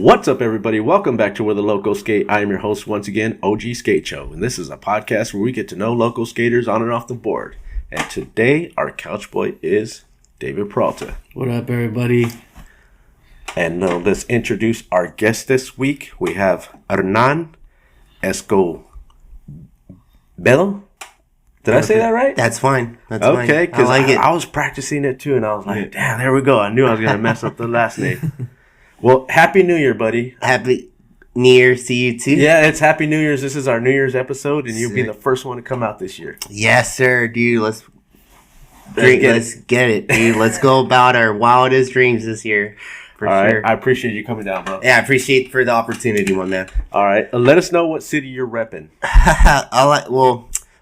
What's up, everybody? Welcome back to Where the Locals Sk8. I am your host once again, OG Skate Show, and this is a podcast where we get to know local skaters on and off the board. And today, our couch boy is David Peralta. What up, everybody? And let's introduce our guest this week. We have Hernan Escobedo. Did I say that right? That's fine. That's okay, because I like it. I was practicing it too, and I was like, damn, there we go. I knew I was going to mess up the last name. Well, Happy New Year, buddy. Happy New Year to you, too. Yeah, it's Happy New Year's. This is our New Year's episode, and you'll be the first one to come out this year. Yes, sir, dude. Let's get it, dude. Let's go about our wildest dreams this year. For All sure. right. I appreciate you coming down, bro. Yeah, I appreciate for the opportunity, my man. All right. Let us know what city you're repping.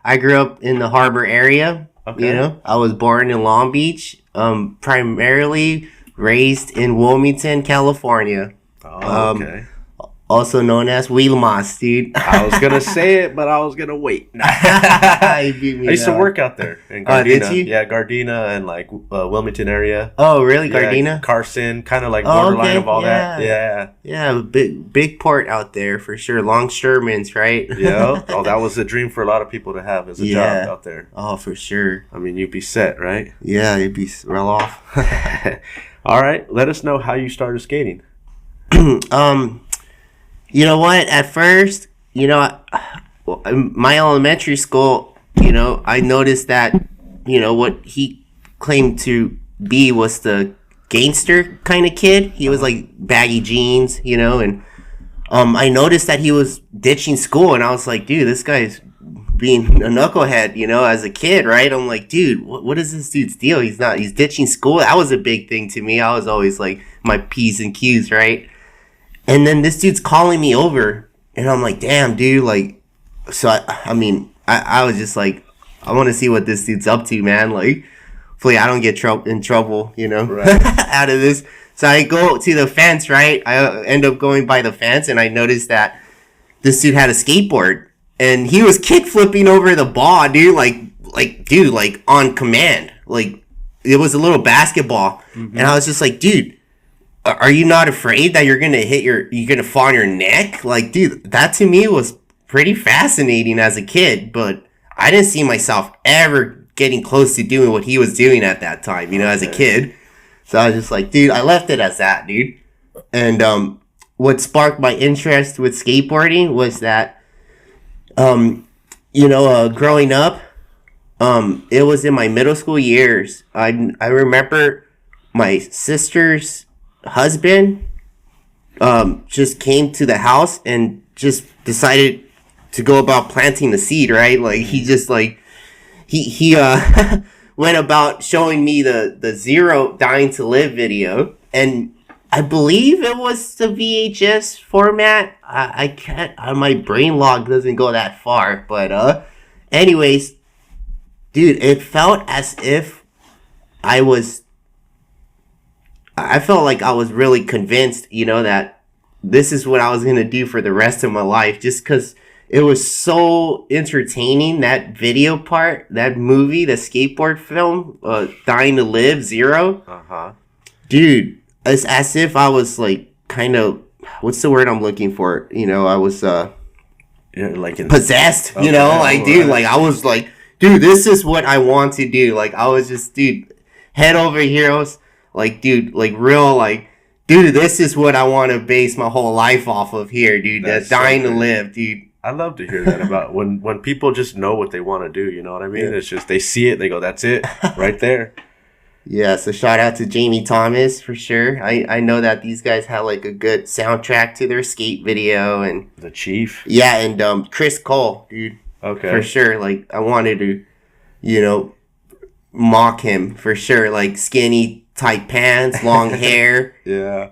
I grew up in the Harbor area. Okay. You know, I was born in Long Beach. Primarily raised in Wilmington, California. Oh, okay. Also known as Wilmas, dude. I was going to say it, but I was going to wait. You beat me I used to down. work out there in Gardena. Did you? Yeah, Gardena and like Wilmington area. Oh, really? Yeah, Gardena? Carson, kind of like borderline of all that. Yeah. Yeah, big port out there for sure. Longshoremen's, right? Yeah. Oh, that was a dream for a lot of people to have as a job out there. Oh, for sure. I mean, you'd be set, right? Yeah, you'd be well off. All right. Let us know how you started skating. You know what? At first, my elementary school, I noticed that, what he claimed to be was the gangster kind of kid. He was like baggy jeans, and I noticed that he was ditching school, and I was like, dude, this guy's being a knucklehead, as a kid, right? I'm like, dude, what is this dude's deal? He's ditching school. That was a big thing to me. I was always like my P's and Q's, right? And then this dude's calling me over, and I'm like, damn, dude, like, so I was just like, I want to see what this dude's up to, man. Like, hopefully I don't get in trouble, right. out of this. So I go to the fence, right? I end up going by the fence, and I noticed that this dude had a skateboard, and he was kick flipping over the ball, dude, like on command. Like, it was a little basketball, and I was just like, dude, are you not afraid that you're gonna fall on your neck? Like, dude, that to me was pretty fascinating as a kid, but I didn't see myself ever getting close to doing what he was doing at that time, as a kid. So I was just like, dude, I left it as that, dude. And what sparked my interest with skateboarding was that, growing up, it was in my middle school years. I remember my sister's husband just came to the house and just decided to go about planting the seed, right? Like, he just like he went about showing me the Zero Dying to Live video, and I believe it was the VHS format. I can't, my brain log doesn't go that far, but anyways, dude, it felt as if I felt like I was really convinced, that this is what I was going to do for the rest of my life, just because it was so entertaining, that video part, that movie, the skateboard film, Dying to Live, Zero. Uh-huh. Dude, it's as if I was like kind of, what's the word I'm looking for? I was possessed, okay, dude, like I was like, dude, this is what I want to do. Like, I was just, dude, head over heels. Like, dude, like real, like, dude, this is what I want to base my whole life off of here, dude. That's Dying to Live, dude. I love to hear that about when people just know what they want to do, you know what I mean? Yeah. It's just, they see it, they go, that's it, right there. Yeah, so shout out to Jamie Thomas, for sure. I know that these guys had, like, a good soundtrack to their skate video. And The Chief? Yeah, and Chris Cole, dude. Okay. For sure, like, I wanted to, mock him, for sure. Like, skinny, tight pants, long hair. Yeah.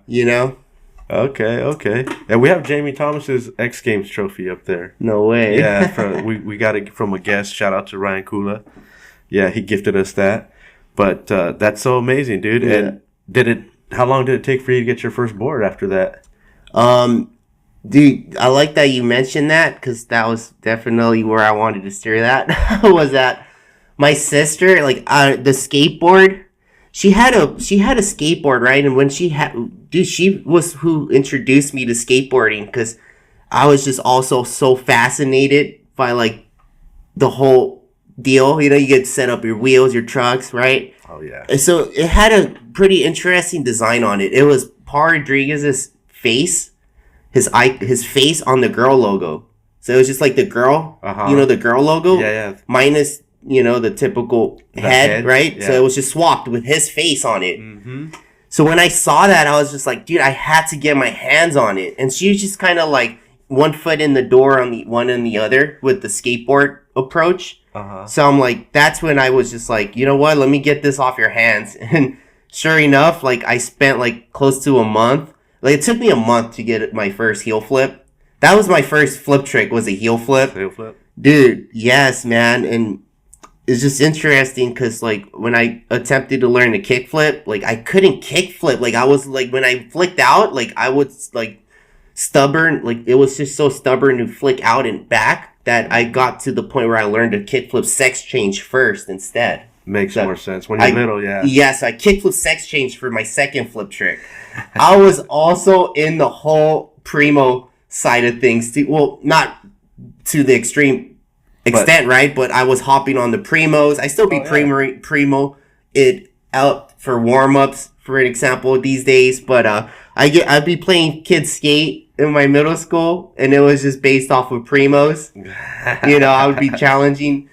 Okay. And we have Jamie Thomas's X Games trophy up there. No way. Yeah, we got it from a guest. Shout out to Ryan Kula. Yeah, he gifted us that. But that's so amazing, dude. Yeah. And how long did it take for you to get your first board after that? Dude, I like that you mentioned that, because that was definitely where I wanted to steer that. Was that my sister, like, the skateboard, she had a skateboard, right? And when she was who introduced me to skateboarding, because I was just also so fascinated by like the whole deal. You know, you get to set up your wheels, your trucks, right? Oh yeah. And so it had a pretty interesting design on it. It was Paul Rodriguez's face, his face on the girl logo. So it was just like the girl, you know, the girl logo, minus, you know, the typical head, right? Yeah. So it was just swapped with his face on it. Mm-hmm. So when I saw that, I was just like, dude, I had to get my hands on it. And she was just kind of like one foot in the door on the one and the other with the skateboard approach. So I'm like, that's when I was just like, you know what? Let me get this off your hands. And sure enough, like I spent like close to a month. Like it took me a month to get my first heel flip. That was my first flip trick, was a heel flip. Heel flip? Dude, yes, man. And it's just interesting because, like, when I attempted to learn to kick flip, like, I couldn't kick flip. Like, I was, like, when I flicked out, like, I was, like, stubborn. Like, it was just so stubborn to flick out and back that I got to the point where I learned to kick flip sex change first instead. Makes more sense. When you're little, yeah. Yes, I kick flip sex change for my second flip trick. I was also in the whole primo side of things too. Well, not to the extreme extent, right? But I was hopping on the primos. I still be primo it out for warm-ups, for an example, these days. But I'd be playing kids skate in my middle school, and it was just based off of primos. You know, I would be challenging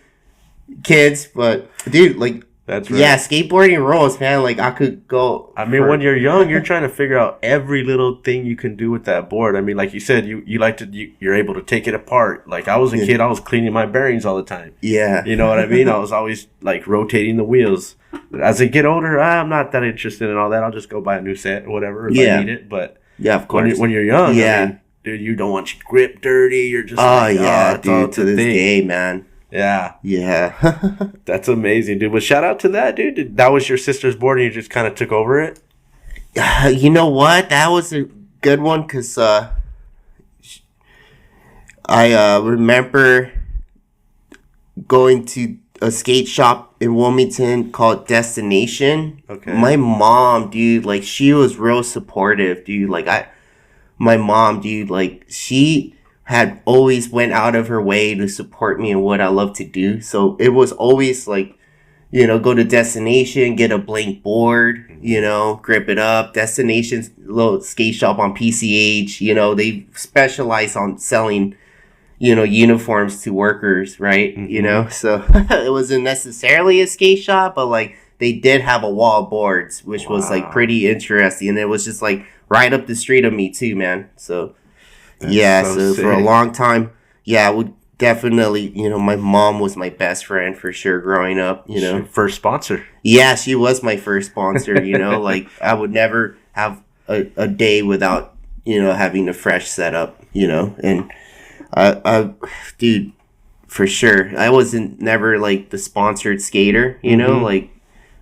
kids, but dude, like, that's right. Yeah, skateboarding rules, man. Like, I could go. I mean, when you're young, you're trying to figure out every little thing you can do with that board. I mean, like you said, you're able to take it apart. Like, I was a kid, I was cleaning my bearings all the time. Yeah. You know what I mean? I was always, like, rotating the wheels. As I get older, I'm not that interested in all that. I'll just go buy a new set or whatever if I need it. But yeah, of course. When you're young, I mean, dude, you don't want your grip dirty. You're just dude, to this day, man. Yeah. Yeah. That's amazing, dude. But shout out to that, dude. That was your sister's board and you just kind of took over it? You know what? That was a good one because I remember going to a skate shop in Wilmington called Destination. Okay. My mom, dude, like, she was real supportive, dude. Like, my mom, dude, like, she had always went out of her way to support me in what I love to do. So it was always like, you know, go to Destination, get a blank board, you know, grip it up. Destination's little skate shop on PCH, you know, they specialize on selling, you know, uniforms to workers, right? Mm-hmm. You know, so it wasn't necessarily a skate shop, but like they did have a wall of boards, which was like pretty interesting. And it was just like right up the street of me too, man. So so for a long time, I would definitely, you know, my mom was my best friend for sure growing up, you know. First sponsor. Yeah, she was my first sponsor, you know. Like, I would never have a day without, you know, having a fresh setup, you know. And I dude, for sure, I wasn't never like the sponsored skater, you know, like,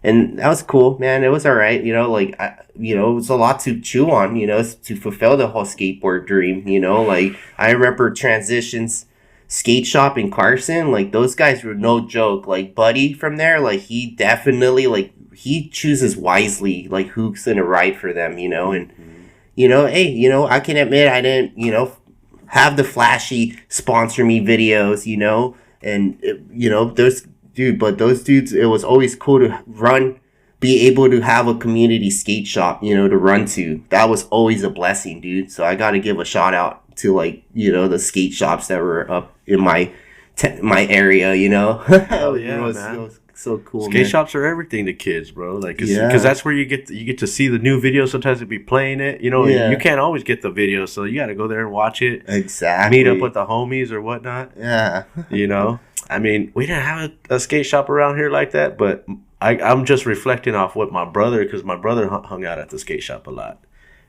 and that was cool, man. It was all right, you know, like, you know, it was a lot to chew on, you know, to fulfill the whole skateboard dream, you know. Like, I remember Transitions skate shop in Carson, like, those guys were no joke. Like, Buddy from there, like, he definitely, like, he chooses wisely, like, who's gonna ride for them, you know. And, you know, hey, you know, I can admit I didn't, you know, have the flashy sponsor me videos, you know, and, you know, those dudes, it was always cool to be able to have a community skate shop, you know, to run to. That was always a blessing, dude. So I got to give a shout out to, like, you know, the skate shops that were up in my area, you know. Oh yeah, it was so cool. Skate shops are everything to kids, bro. Like, because that's where you get to see the new videos. Sometimes they'll be playing it, you know. You can't always get the video, so you got to go there and watch it. Exactly. Meet up with the homies or whatnot. Yeah. You know. I mean, we didn't have a skate shop around here like that, but I'm just reflecting off what my brother, because my brother hung out at the skate shop a lot,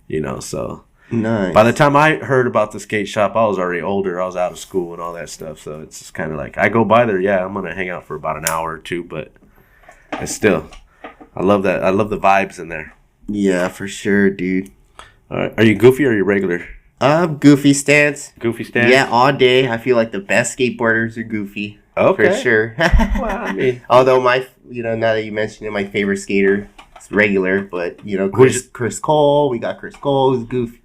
you know, so. Nice. By the time I heard about the skate shop, I was already older. I was out of school and all that stuff, so it's just kind of like, I go by there, I'm going to hang out for about an hour or two, but it's still, I love that. I love the vibes in there. Yeah, for sure, dude. All right. Are you goofy or are you regular? Goofy stance. Goofy stance? Yeah, all day. I feel like the best skateboarders are goofy. Okay. For sure. Well, I mean, although now that you mentioned it, my favorite skater regular, but you know, Chris Cole. We got Chris Cole who's goofy.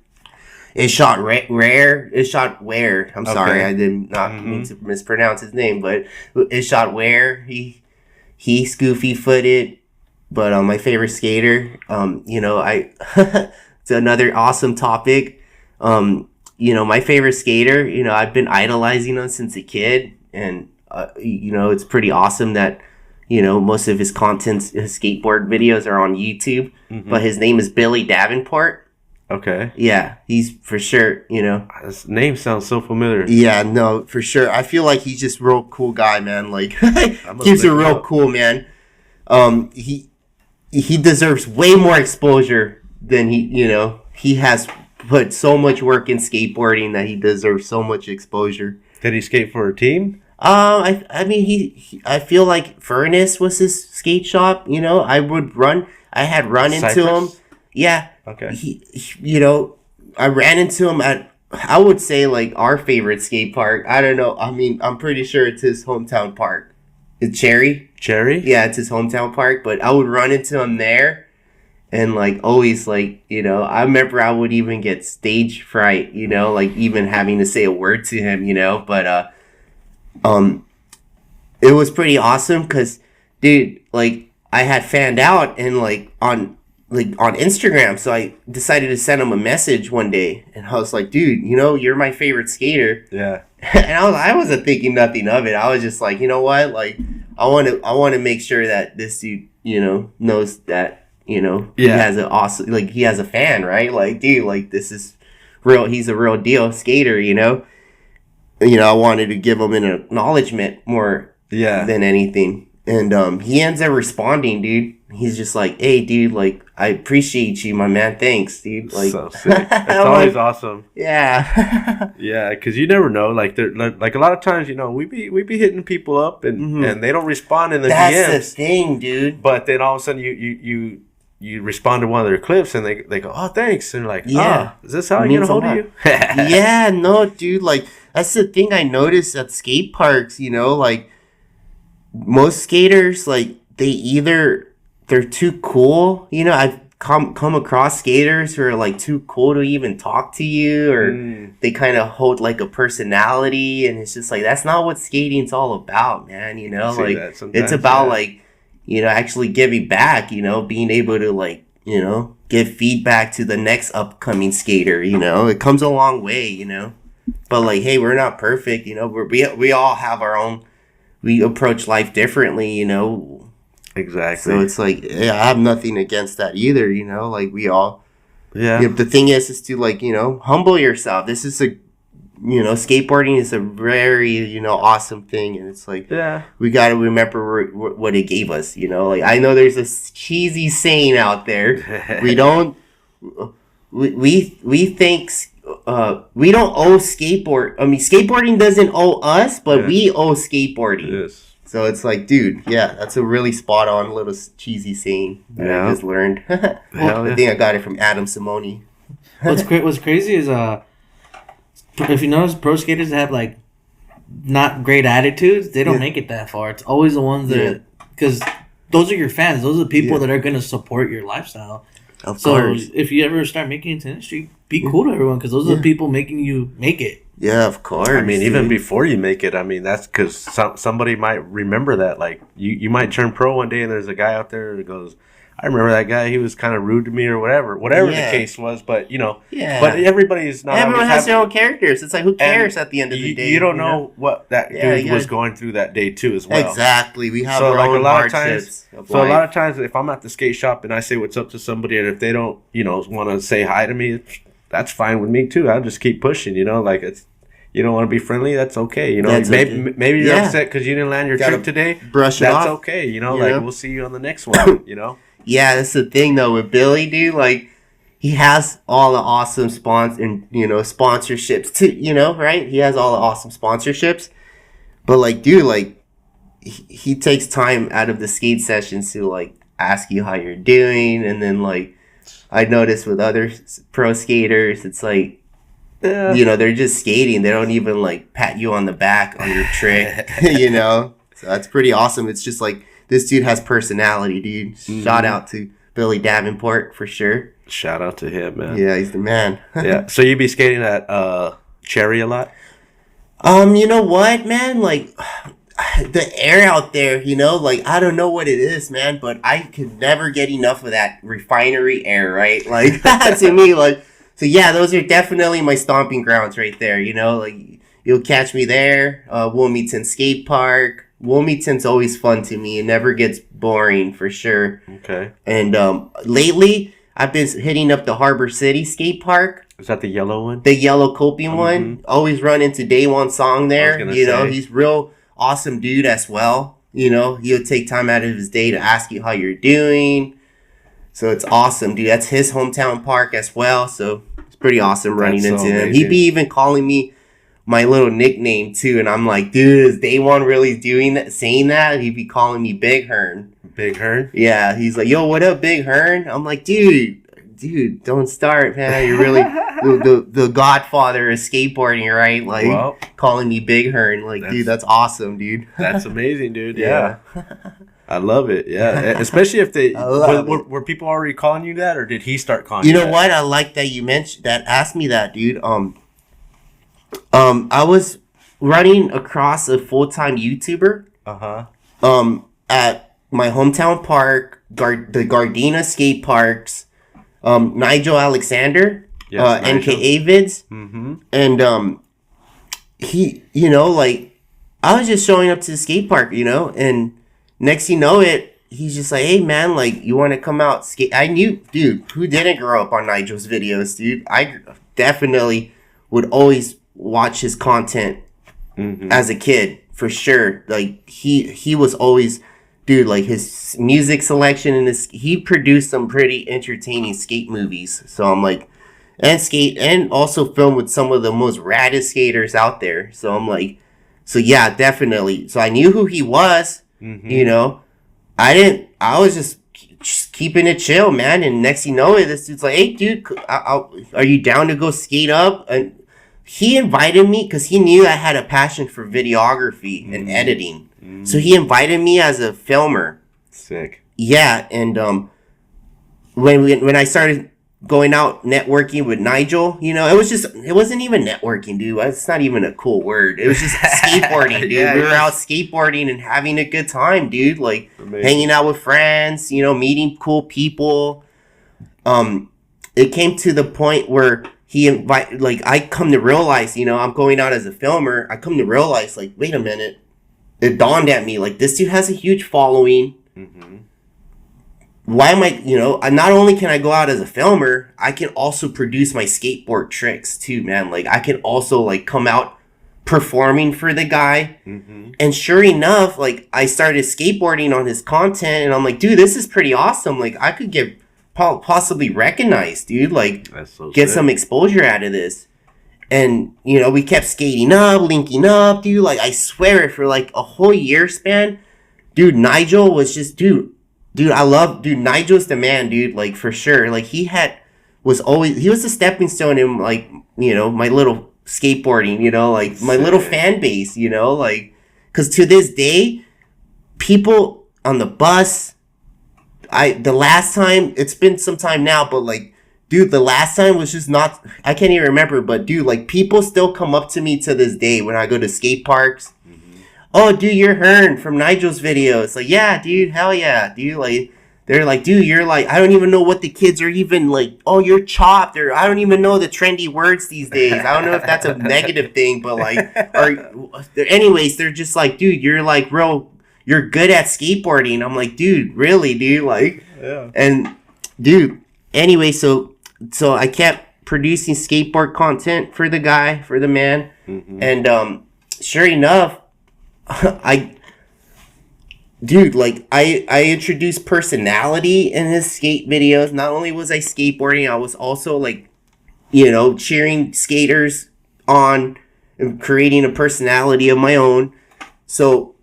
It shot rare. It shot Where. I'm sorry, I did not mean to mispronounce his name, but it shot Where. He's goofy footed, but my favorite skater. You know, it's another awesome topic. You know, my favorite skater. You know, I've been idolizing him since a kid, and you know, it's pretty awesome that you know most of his his skateboard videos are on YouTube. But his name is Billy Davenport. Okay. Yeah, he's for sure, you know. His name sounds so familiar. Yeah, no, for sure. I feel like he's just a real cool guy, man. Like, he's a real cool man. He deserves way more exposure than he has put so much work in skateboarding that he deserves so much exposure. Did he skate for a team? I mean, I feel like Furnace was his skate shop, you know. I had run into him. Yeah. Okay. He, you know, I ran into him at, I would say, like, our favorite skate park. I don't know. I mean, I'm pretty sure it's his hometown park. It's Cherry? Yeah, it's his hometown park. But I would run into him there. And, like, always, like, you know, I remember I would even get stage fright, you know, like, even having to say a word to him, you know. But, it was pretty awesome because, dude, like, I had fanned out and, like, on Instagram, so I decided to send him a message one day, and I was like, dude, you know, you're my favorite skater. Yeah. And I wasn't thinking nothing of it. I was just like, you know what, like, I want to make sure that this dude, you know, knows that, you know, he has an awesome, like, he has a fan, right? Like, dude, like, this is real. He's a real deal skater, you know. You know, I wanted to give him an acknowledgement more than anything, and he ends up responding, dude. He's just like, hey, dude, like, I appreciate you, my man. Thanks, dude. Like, so sick. It's always awesome. Yeah. Yeah, because you never know. Like, like a lot of times, you know, we be hitting people up and they don't respond in the DMs. That's the thing, dude. But then all of a sudden you respond to one of their clips and they go, oh, thanks. And like, yeah, is this how I get a hold of you? Yeah, no, dude. Like, that's the thing I noticed at skate parks, you know, like, most skaters, like, they're too cool. You know, I've come across skaters who are like too cool to even talk to you, or they kind of hold like a personality, and it's just like, that's not what skating's all about, man. You know, like, it's about like, you know, actually giving back, you know, being able to, like, you know, give feedback to the next upcoming skater, you know. It comes a long way, you know. But like, hey, we're not perfect, you know. We all have our own, we approach life differently, you know. Exactly. So it's like, yeah, I have nothing against that either, you know. Like, we all, yeah. The thing is to, like, you know, humble yourself. This is a, you know, skateboarding is a very, you know, awesome thing, and it's like, we got to remember what it gave us, you know. Like, I know there's a cheesy saying out there. We don't, we think, we don't owe skateboard. I mean, skateboarding doesn't owe us, but we owe skateboarding. Yes. So it's like, dude, yeah, that's a really spot on little cheesy saying that I just learned. I think I got it from Adam Simone. What's crazy is if you notice, pro skaters that have like not great attitudes, they don't make it that far. It's always the ones that, because those are your fans. Those are the people that are going to support your lifestyle. Of course. So if you ever start making it into the industry, be cool to everyone, because those are the people making you make it. Yeah, of course. I mean, even before you make it, I mean, that's because somebody might remember that. Like, you might turn pro one day and there's a guy out there that goes, I remember that guy, he was kind of rude to me or whatever the case was. But, you know, but everybody's not. Everyone has their own characters. It's like, who cares at the end of the day? You don't know what that dude was going through that day, too, as well. Exactly. We have our own hardships. So a lot of times, if I'm at the skate shop and I say what's up to somebody, and if they don't, you know, want to say hi to me, that's fine with me, too. I'll just keep pushing, you know, like, it's. You don't want to be friendly? That's okay. You know, maybe you're upset because you didn't land your trick today. Brush it off. That's okay. You know, like, we'll see you on the next one, you know? Yeah, that's the thing, though, with Billy, dude. Like, he has all the awesome sponsorships, too, you know, right? He has all the awesome sponsorships. But, like, dude, like, he takes time out of the skate sessions to, like, ask you how you're doing. And then, like, I noticed with other pro skaters, it's like, you know, they're just skating. They don't even, like, pat you on the back on your trick, you know? So that's pretty awesome. It's just like, this dude has personality, dude. Shout out to Billy Davenport for sure. Shout out to him, man. Yeah, he's the man. Yeah. So you be skating at Cherry a lot? You know what, man? Like, the air out there, you know, like, I don't know what it is, man, but I could never get enough of that refinery air, right? Like, to me, like, so yeah, those are definitely my stomping grounds right there, you know, like, you'll catch me there. Wilmington Skate Park. Wilmington's always fun to me. It never gets boring, for sure. Okay. And lately, I've been hitting up the Harbor City Skate Park. Is that the yellow one? The yellow Copium one. Always run into Day One Song there. You know, he's real awesome dude as well. You know, he'll take time out of his day to ask you how you're doing. So it's awesome, dude. That's his hometown park as well. So it's pretty awesome running into him. He'd be even calling me my little nickname too, and I'm like, dude, is Day One really doing that, saying that? He'd be calling me Big Hern. Big Hern? Yeah, he's like, yo, what up, Big Hern? I'm like, dude, don't start, man. You're really the godfather of skateboarding, right? Like, calling me Big Hern. Like, dude, that's awesome, dude. That's amazing, dude. Yeah. I love it. Yeah. Especially if they were people already calling you that, or did he start calling you that? You know what? I like that you mentioned that. Asked me that, dude. I was running across a full-time YouTuber. At my hometown park, the Gardena skate parks. Nigel Alexander, NKA Vids. And he, you know, like, I was just showing up to the skate park, you know, and next you know it, he's just like, hey man, like, you want to come out skate? I knew, dude, who didn't grow up on Nigel's videos, dude? I definitely would always watch his content as a kid, for sure. Like, he was always, dude, like, his music selection and he produced some pretty entertaining skate movies. So I'm like, and also filmed with some of the most raddest skaters out there. So I'm like, so yeah, definitely. So I knew who he was, you know. I was just keeping it chill, man. And next you know it, this dude's like, hey, dude, are you down to go skate up? And he invited me because he knew I had a passion for videography and editing. So he invited me as a filmer. Sick. Yeah, and when I started going out networking with Nigel, you know, it wasn't even networking, dude. It's not even a cool word. It was just skateboarding, dude. We were out skateboarding and having a good time, dude. Like, hanging out with friends, you know, meeting cool people. It came to the point where I come to realize, you know, I'm going out as a filmer. I come to realize, like, wait a minute. It dawned at me, like, this dude has a huge following. Why am I, you know, not only can I go out as a filmer, I can also produce my skateboard tricks too, man. Like, I can also, like, come out performing for the guy. And sure enough, like, I started skateboarding on his content, and I'm like, dude, this is pretty awesome. Like, I could get possibly recognized, dude. Like, get some exposure out of this. And, you know, we kept skating up, linking up, dude. Like, I swear it, for like a whole year span, dude, Nigel was just, dude, Nigel's the man, dude. Like, for sure. Like, he was the stepping stone in, like, you know, my little skateboarding, you know, like, my little fan base, you know, like, because to this day, people on the bus, the last time, it's been some time now, but, like, dude, the last time was just not, I can't even remember, but dude, like, people still come up to me to this day when I go to skate parks. Oh, dude, you're Hern from Nigel's videos. Like, yeah, dude, hell yeah, dude. Like, they're like, dude, you're like, I don't even know what the kids are even like, oh, you're chopped, or I don't even know the trendy words these days. I don't know if that's a negative thing, but like, anyways, they're just like, dude, you're like, bro, you're good at skateboarding. I'm like, dude, really, dude? Like, yeah. And dude, anyway, so I kept producing skateboard content for the guy, for the man. And sure enough, I introduced personality in his skate videos. Not only was I skateboarding, I was also, like, you know, cheering skaters on and creating a personality of my own. So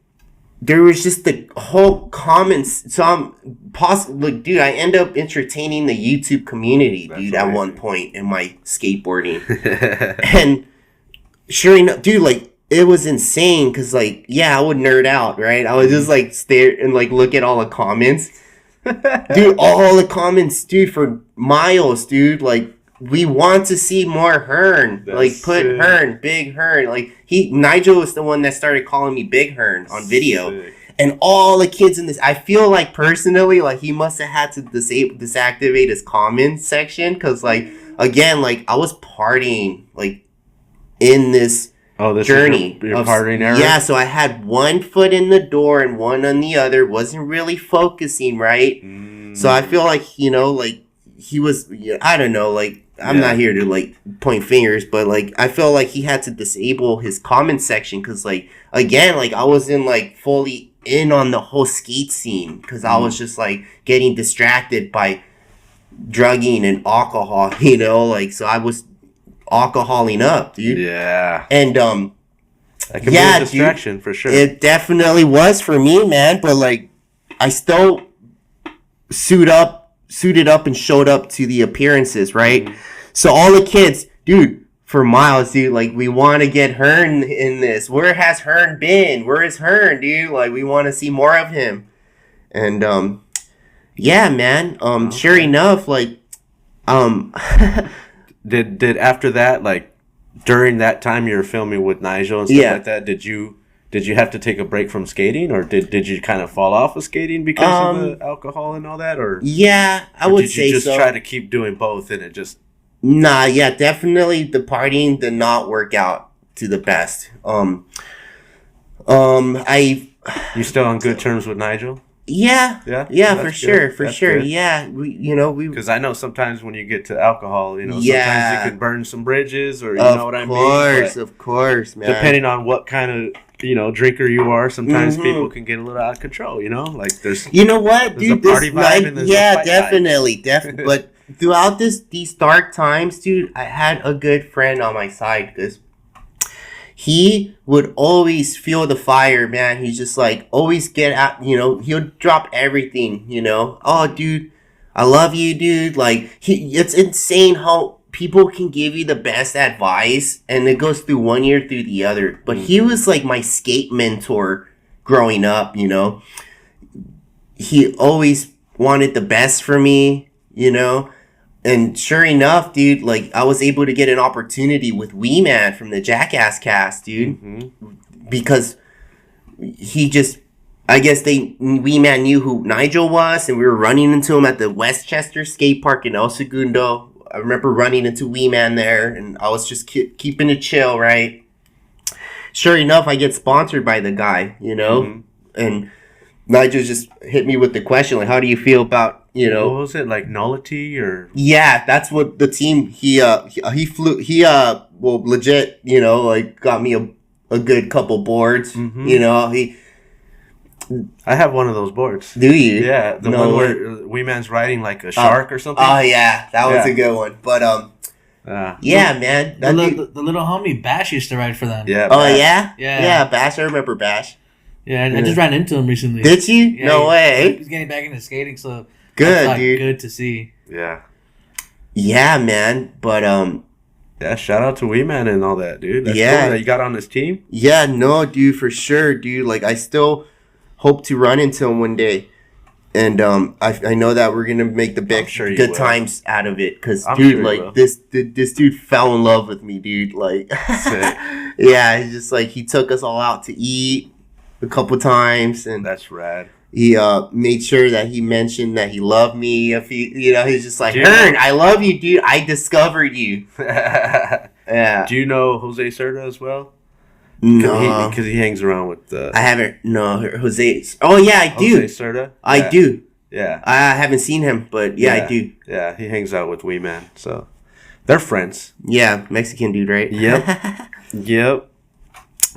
there was just the whole comments. So dude, I end up entertaining the YouTube community, dude, at one point in my skateboarding. And sure enough, dude, like, it was insane because, like, yeah, I would nerd out, right? I would just, like, stare and, like, look at all the comments. Dude, all the comments, dude, for miles, dude. Like, we want to see more Hern. That's like, put sick. Hern, Big Hern. Like, Nigel was the one that started calling me Big Hern on video. Sick. And all the kids in this, I feel like personally, like, he must have had to deactivate his comments section. Because, like, again, like, I was partying, like, in this This journey. is your partying era? Yeah, so I had one foot in the door and one on the other. Wasn't really focusing, right? So I feel like, you know, like, he was, I don't know, like, I'm not here to, like, point fingers, but, like, I feel like he had to disable his comment section because, like, again, like, I wasn't, like, fully in on the whole skate scene because I was just, like, getting distracted by drugging and alcohol, you know, like, so I was alcoholing up, dude. Yeah. And, That can be a distraction, for sure. It definitely was for me, man, but, like, I still suited up and showed up to the appearances, right? So all the kids, dude, for miles, dude, like, we want to get Hern in this. Where has Hern been? Where is Hern, dude? Like, we want to see more of him. And yeah, man. Sure enough, like, Did after that, like, during that time you were filming with Nigel and stuff like that, did you have to take a break from skating, or did you kind of fall off of skating because of the alcohol and all that, or yeah, I would say so. Did you just try to keep doing both and it just? Nah, yeah, definitely the partying did not work out to the best. You still on good terms with Nigel? Yeah, for sure, Good. Yeah, we because I know sometimes when you get to alcohol, you know, sometimes you can burn some bridges, or you know what I mean. Of course, man. Depending on what kind of drinker you are, sometimes people can get a little out of control. You know, like there's. You know what, dude? There's a party vibe and there's a fight definitely. But throughout these dark times, dude, I had a good friend on my side because he would always feel the fire, man. He's just like, always get out, he'll drop everything, Oh, dude, I love you, dude. Like, it's insane how people can give you the best advice and it goes through one ear through the other. But he was like my skate mentor growing up, He always wanted the best for me, And sure enough, dude, like, I was able to get an opportunity with Wee Man from the Jackass cast, dude. Because he just, I guess Wee Man knew who Nigel was, and we were running into him at the Westchester skate park in El Segundo. I remember running into Wee Man there, and I was just keeping it chill, right? Sure enough, I get sponsored by the guy, And Nigel just hit me with the question, like, how do you feel about, What was it, like nullity or? Yeah, that's what the team, he flew, legit, like, got me a good couple boards, I have one of those boards. Do you? Yeah, the one where Wee Man's riding like a shark or something. Oh yeah, that was a good one. But yeah, man, the little homie Bash used to ride for them. Yeah. Oh Bash. yeah, Bash. I remember Bash. Yeah, I just ran into him recently. Did you? Yeah, no way. He's getting back into skating, so good, dude. Good to see. Yeah. Yeah, man. But yeah, shout out to Wee Man and all that, dude. That's cool that you got on this team. Yeah, no, dude, for sure, dude. Like, I still hope to run into him one day, and I know that we're gonna make the big good times out of it. Cause dude, like this dude fell in love with me, dude. Like, yeah, he's just like, he took us all out to eat a couple times, and that's rad. He made sure that he mentioned that he loved me. If he, he's just like, Hern, I love you, dude. I discovered you. Yeah. Do you know Jose Serta as well? No, because he hangs around with. I haven't. No, Jose. Oh yeah, I do. Jose Serta. I do. Yeah. I haven't seen him, but yeah, I do. Yeah, he hangs out with Wee Man, so they're friends. Yeah, Mexican dude, right? Yep. Yep.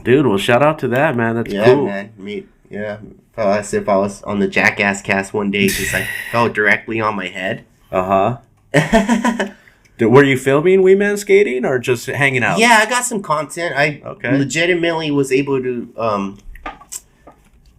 Dude, well, shout out to that, man. That's cool. Yeah, man. Yeah. As if I was on the Jackass cast one day because I fell directly on my head. Were you filming Wee Man skating or just hanging out? Yeah, I got some content. I legitimately was able to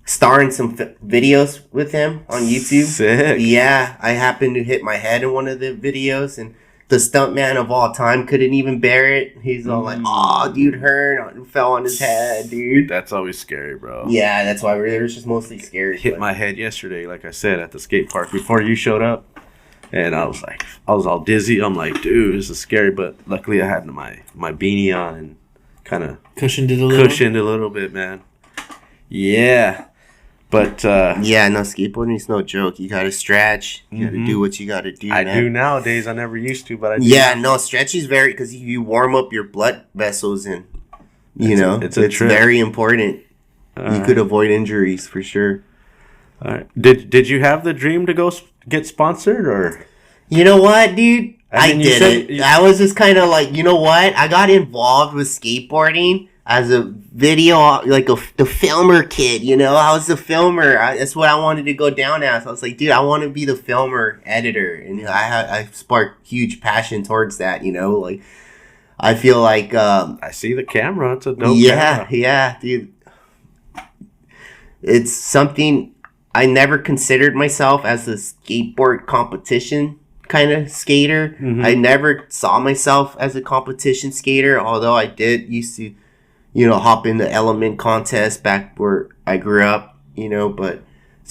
star in some videos with him on YouTube. Sick. Yeah, I happened to hit my head in one of the videos, and the stuntman of all time couldn't even bear it. He's all like, "Oh, dude, Hern fell on his head, dude." That's always scary, bro. Yeah, that's why it was just mostly scary. Hit my head yesterday, like I said, at the skate park before you showed up. And I was all dizzy. I'm like, dude, this is scary. But luckily I had my beanie on and kind of cushioned it a little bit, man. Yeah. But yeah, no, skateboarding is no joke. You gotta stretch. You gotta do what you gotta do. I do nowadays. I never used to, but I do. Yeah, no, stretch is very because you warm up your blood vessels and it's very important. You could avoid injuries for sure. All right. Did you have the dream to go get sponsored or? You know what, dude? I didn't. I was just kind of like, you know what? I got involved with skateboarding as a video, like the filmer kid, you know? I was the filmer. That's what I wanted to go down as. I was like, dude, I want to be the filmer editor. And I sparked huge passion towards that, you know? Like, I feel like... I see the camera. It's a dope camera. Yeah, dude. It's something... I never considered myself as a skateboard competition kind of skater. I never saw myself as a competition skater, although I did used to, hop in the element contest back where I grew up, but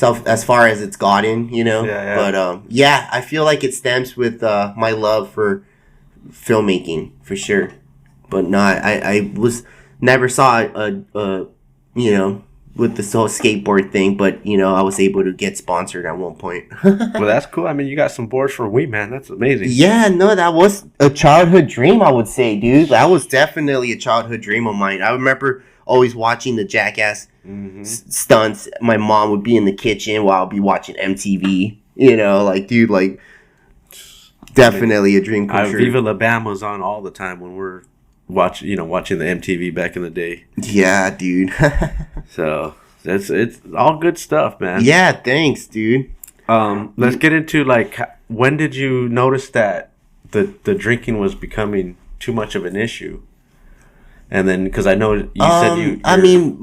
as far as it's gotten, but I feel like it stems with my love for filmmaking for sure. But I was never saw with this whole skateboard thing, but I was able to get sponsored at one point. Well, that's cool. I mean, you got some boards for Wii, man. That's amazing. Yeah, no, that was a childhood dream, I would say, dude. That was definitely a childhood dream of mine. I remember always watching the Jackass stunts. My mom would be in the kitchen while I'd be watching MTV. Definitely a dream come true. Viva La Bam was on all the time when we're watching the MTV back in the day. Yeah, dude. So it's all good stuff, man. Yeah, thanks, dude. Let's get into when did you notice that the drinking was becoming too much of an issue? And then because I know you said you. I mean,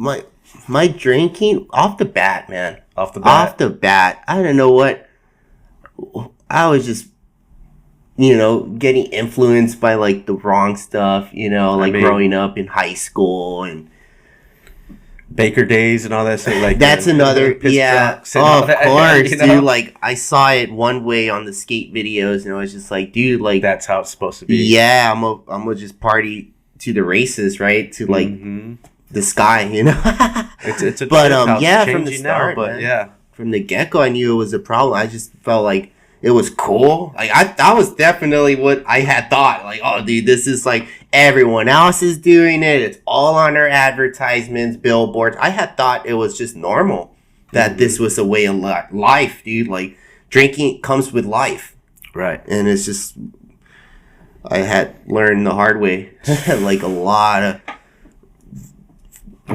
my drinking off the bat, man. Off the bat. I don't know what. I was just. Getting influenced by the wrong stuff, growing up in high school and Baker Days and all that stuff. That's another, of course, dude. I saw it one way on the skate videos, and I was just like, dude, that's how it's supposed to be. Yeah, I'm gonna just party to the races, right? To the sky, It's a but from the start, from the get go, I knew it was a problem. I just felt like it was cool. That was definitely what I had thought. Oh, dude, this is everyone else is doing it. It's all on our advertisements, billboards. I had thought it was just normal that this was a way of life, dude. Drinking comes with life. Right. And it's just, I had learned the hard way. A lot of,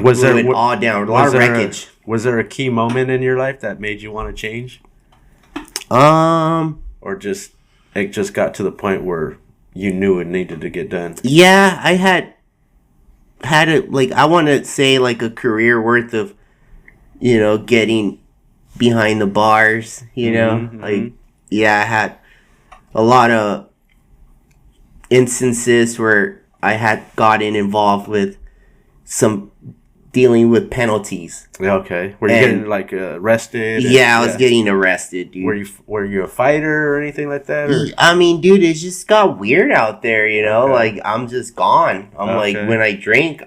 was there all down, a lot of wreckage. Was there a key moment in your life that made you want to change? Or just it just got to the point where you knew it needed to get done. Yeah, I had it I want to say a career worth of, getting behind the bars. I had a lot of instances where I had gotten involved with some dealing with penalties. Okay. Were you getting arrested? Yeah, I was getting arrested, dude. Were you a fighter or anything like that? Or? I mean, dude, it just got weird out there, Okay. I'm just gone. I'm when I drink,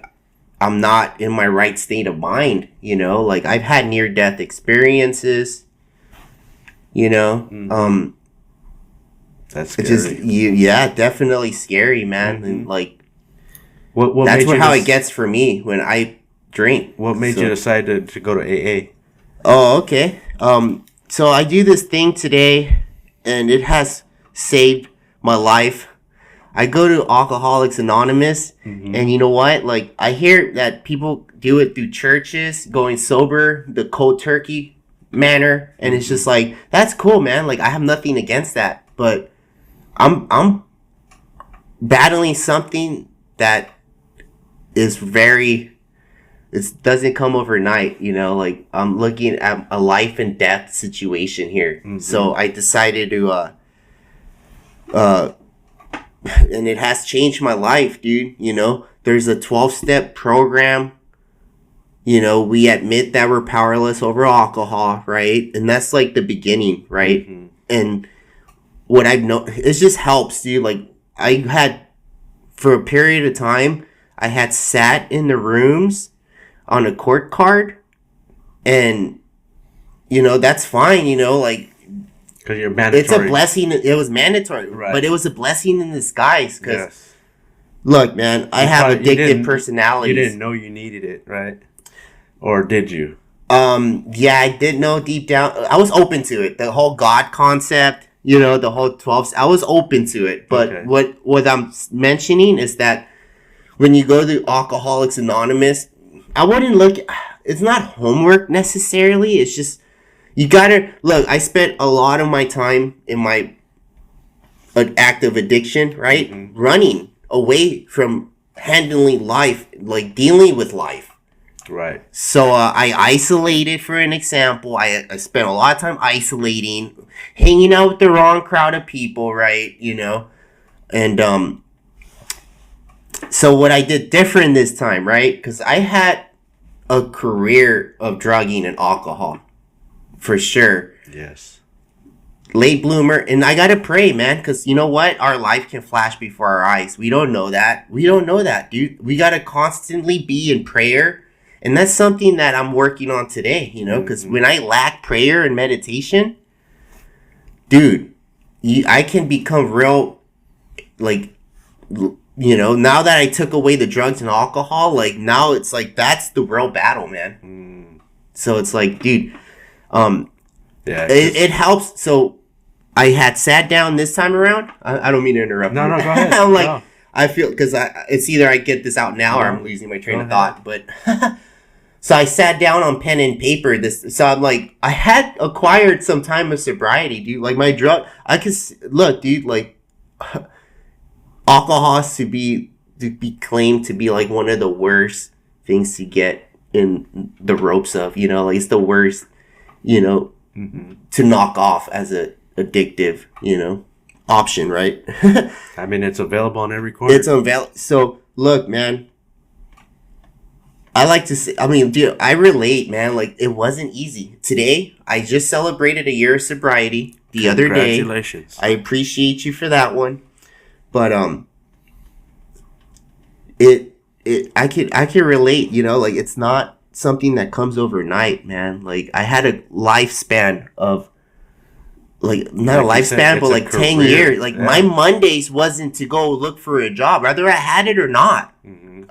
I'm not in my right state of mind, I've had near death experiences, That's scary. It's just definitely scary, man. And what that's how it gets for me when I drink. What made you decide to go to AA? Oh, okay. So I do this thing today, and it has saved my life. I go to Alcoholics Anonymous, and you know what? I hear that people do it through churches, going sober, the cold turkey manner, and it's just that's cool, man. I have nothing against that, but I'm battling something that is it doesn't come overnight, I'm looking at a life and death situation here. So I decided to and it has changed my life, dude. You know, there's a 12-step program. You know, we admit that we're powerless over alcohol, right? And that's like the beginning, right? Mm-hmm. And what I've known, it just helps, dude. Like, I had, for a period of time, I had sat in the rooms on a court card, and, you know, that's fine, you know, like, because you're mandatory. It's a blessing. It was mandatory, right. But it was a blessing in disguise. Because, look, man, I have addictive personalities. You didn't know you needed it, right? Or did you? Yeah, I did know deep down. I was open to it. The whole God concept, you know, the whole 12. I was open to it. But what I'm mentioning is that when you go to Alcoholics Anonymous, I wouldn't look. It's not homework necessarily. It's just, you gotta look. I spent a lot of my time in my active addiction, right? Mm-hmm. Running away from handling life, like dealing with life. Right. So I isolated, for an example. I spent a lot of time isolating, hanging out with the wrong crowd of people, right? You know, and so what I did different this time, right? Because I had a career of drugging and alcohol. For sure. Yes. Late bloomer. And I got to pray, man. Because you know what? Our life can flash before our eyes. We don't know that. We don't know that, dude. We got to constantly be in prayer. And that's something that I'm working on today, you know. Because when I lack prayer and meditation, dude, I can become real, like, you know, now that I took away the drugs and alcohol, like, now it's like, that's the real battle, man. So it's like, dude... it helps. So I had sat down this time around. I don't mean to interrupt. No, go ahead. I'm like, I feel, because it's either I get this out now or I'm losing my train of thought. But so I sat down on pen and paper. So I'm like, I had acquired some time of sobriety, dude. Like my drug, I could look, dude. Like alcohol has to be claimed to be like one of the worst things to get in the ropes of. You know, like it's the worst. You know, to knock off as a addictive, you know, option, right? I mean, it's available on every corner. It's available. So, look, man, I like to say, I mean, dude, I relate, man. Like, it wasn't easy. Today, I just celebrated a year of sobriety the other day. Congratulations. I appreciate you for that one. But, I could relate, you know, like, it's not something that comes overnight, man. Like, I had a lifespan of, like, not a lifespan, but like 10 years. Like, my Mondays wasn't to go look for a job, whether I had it or not.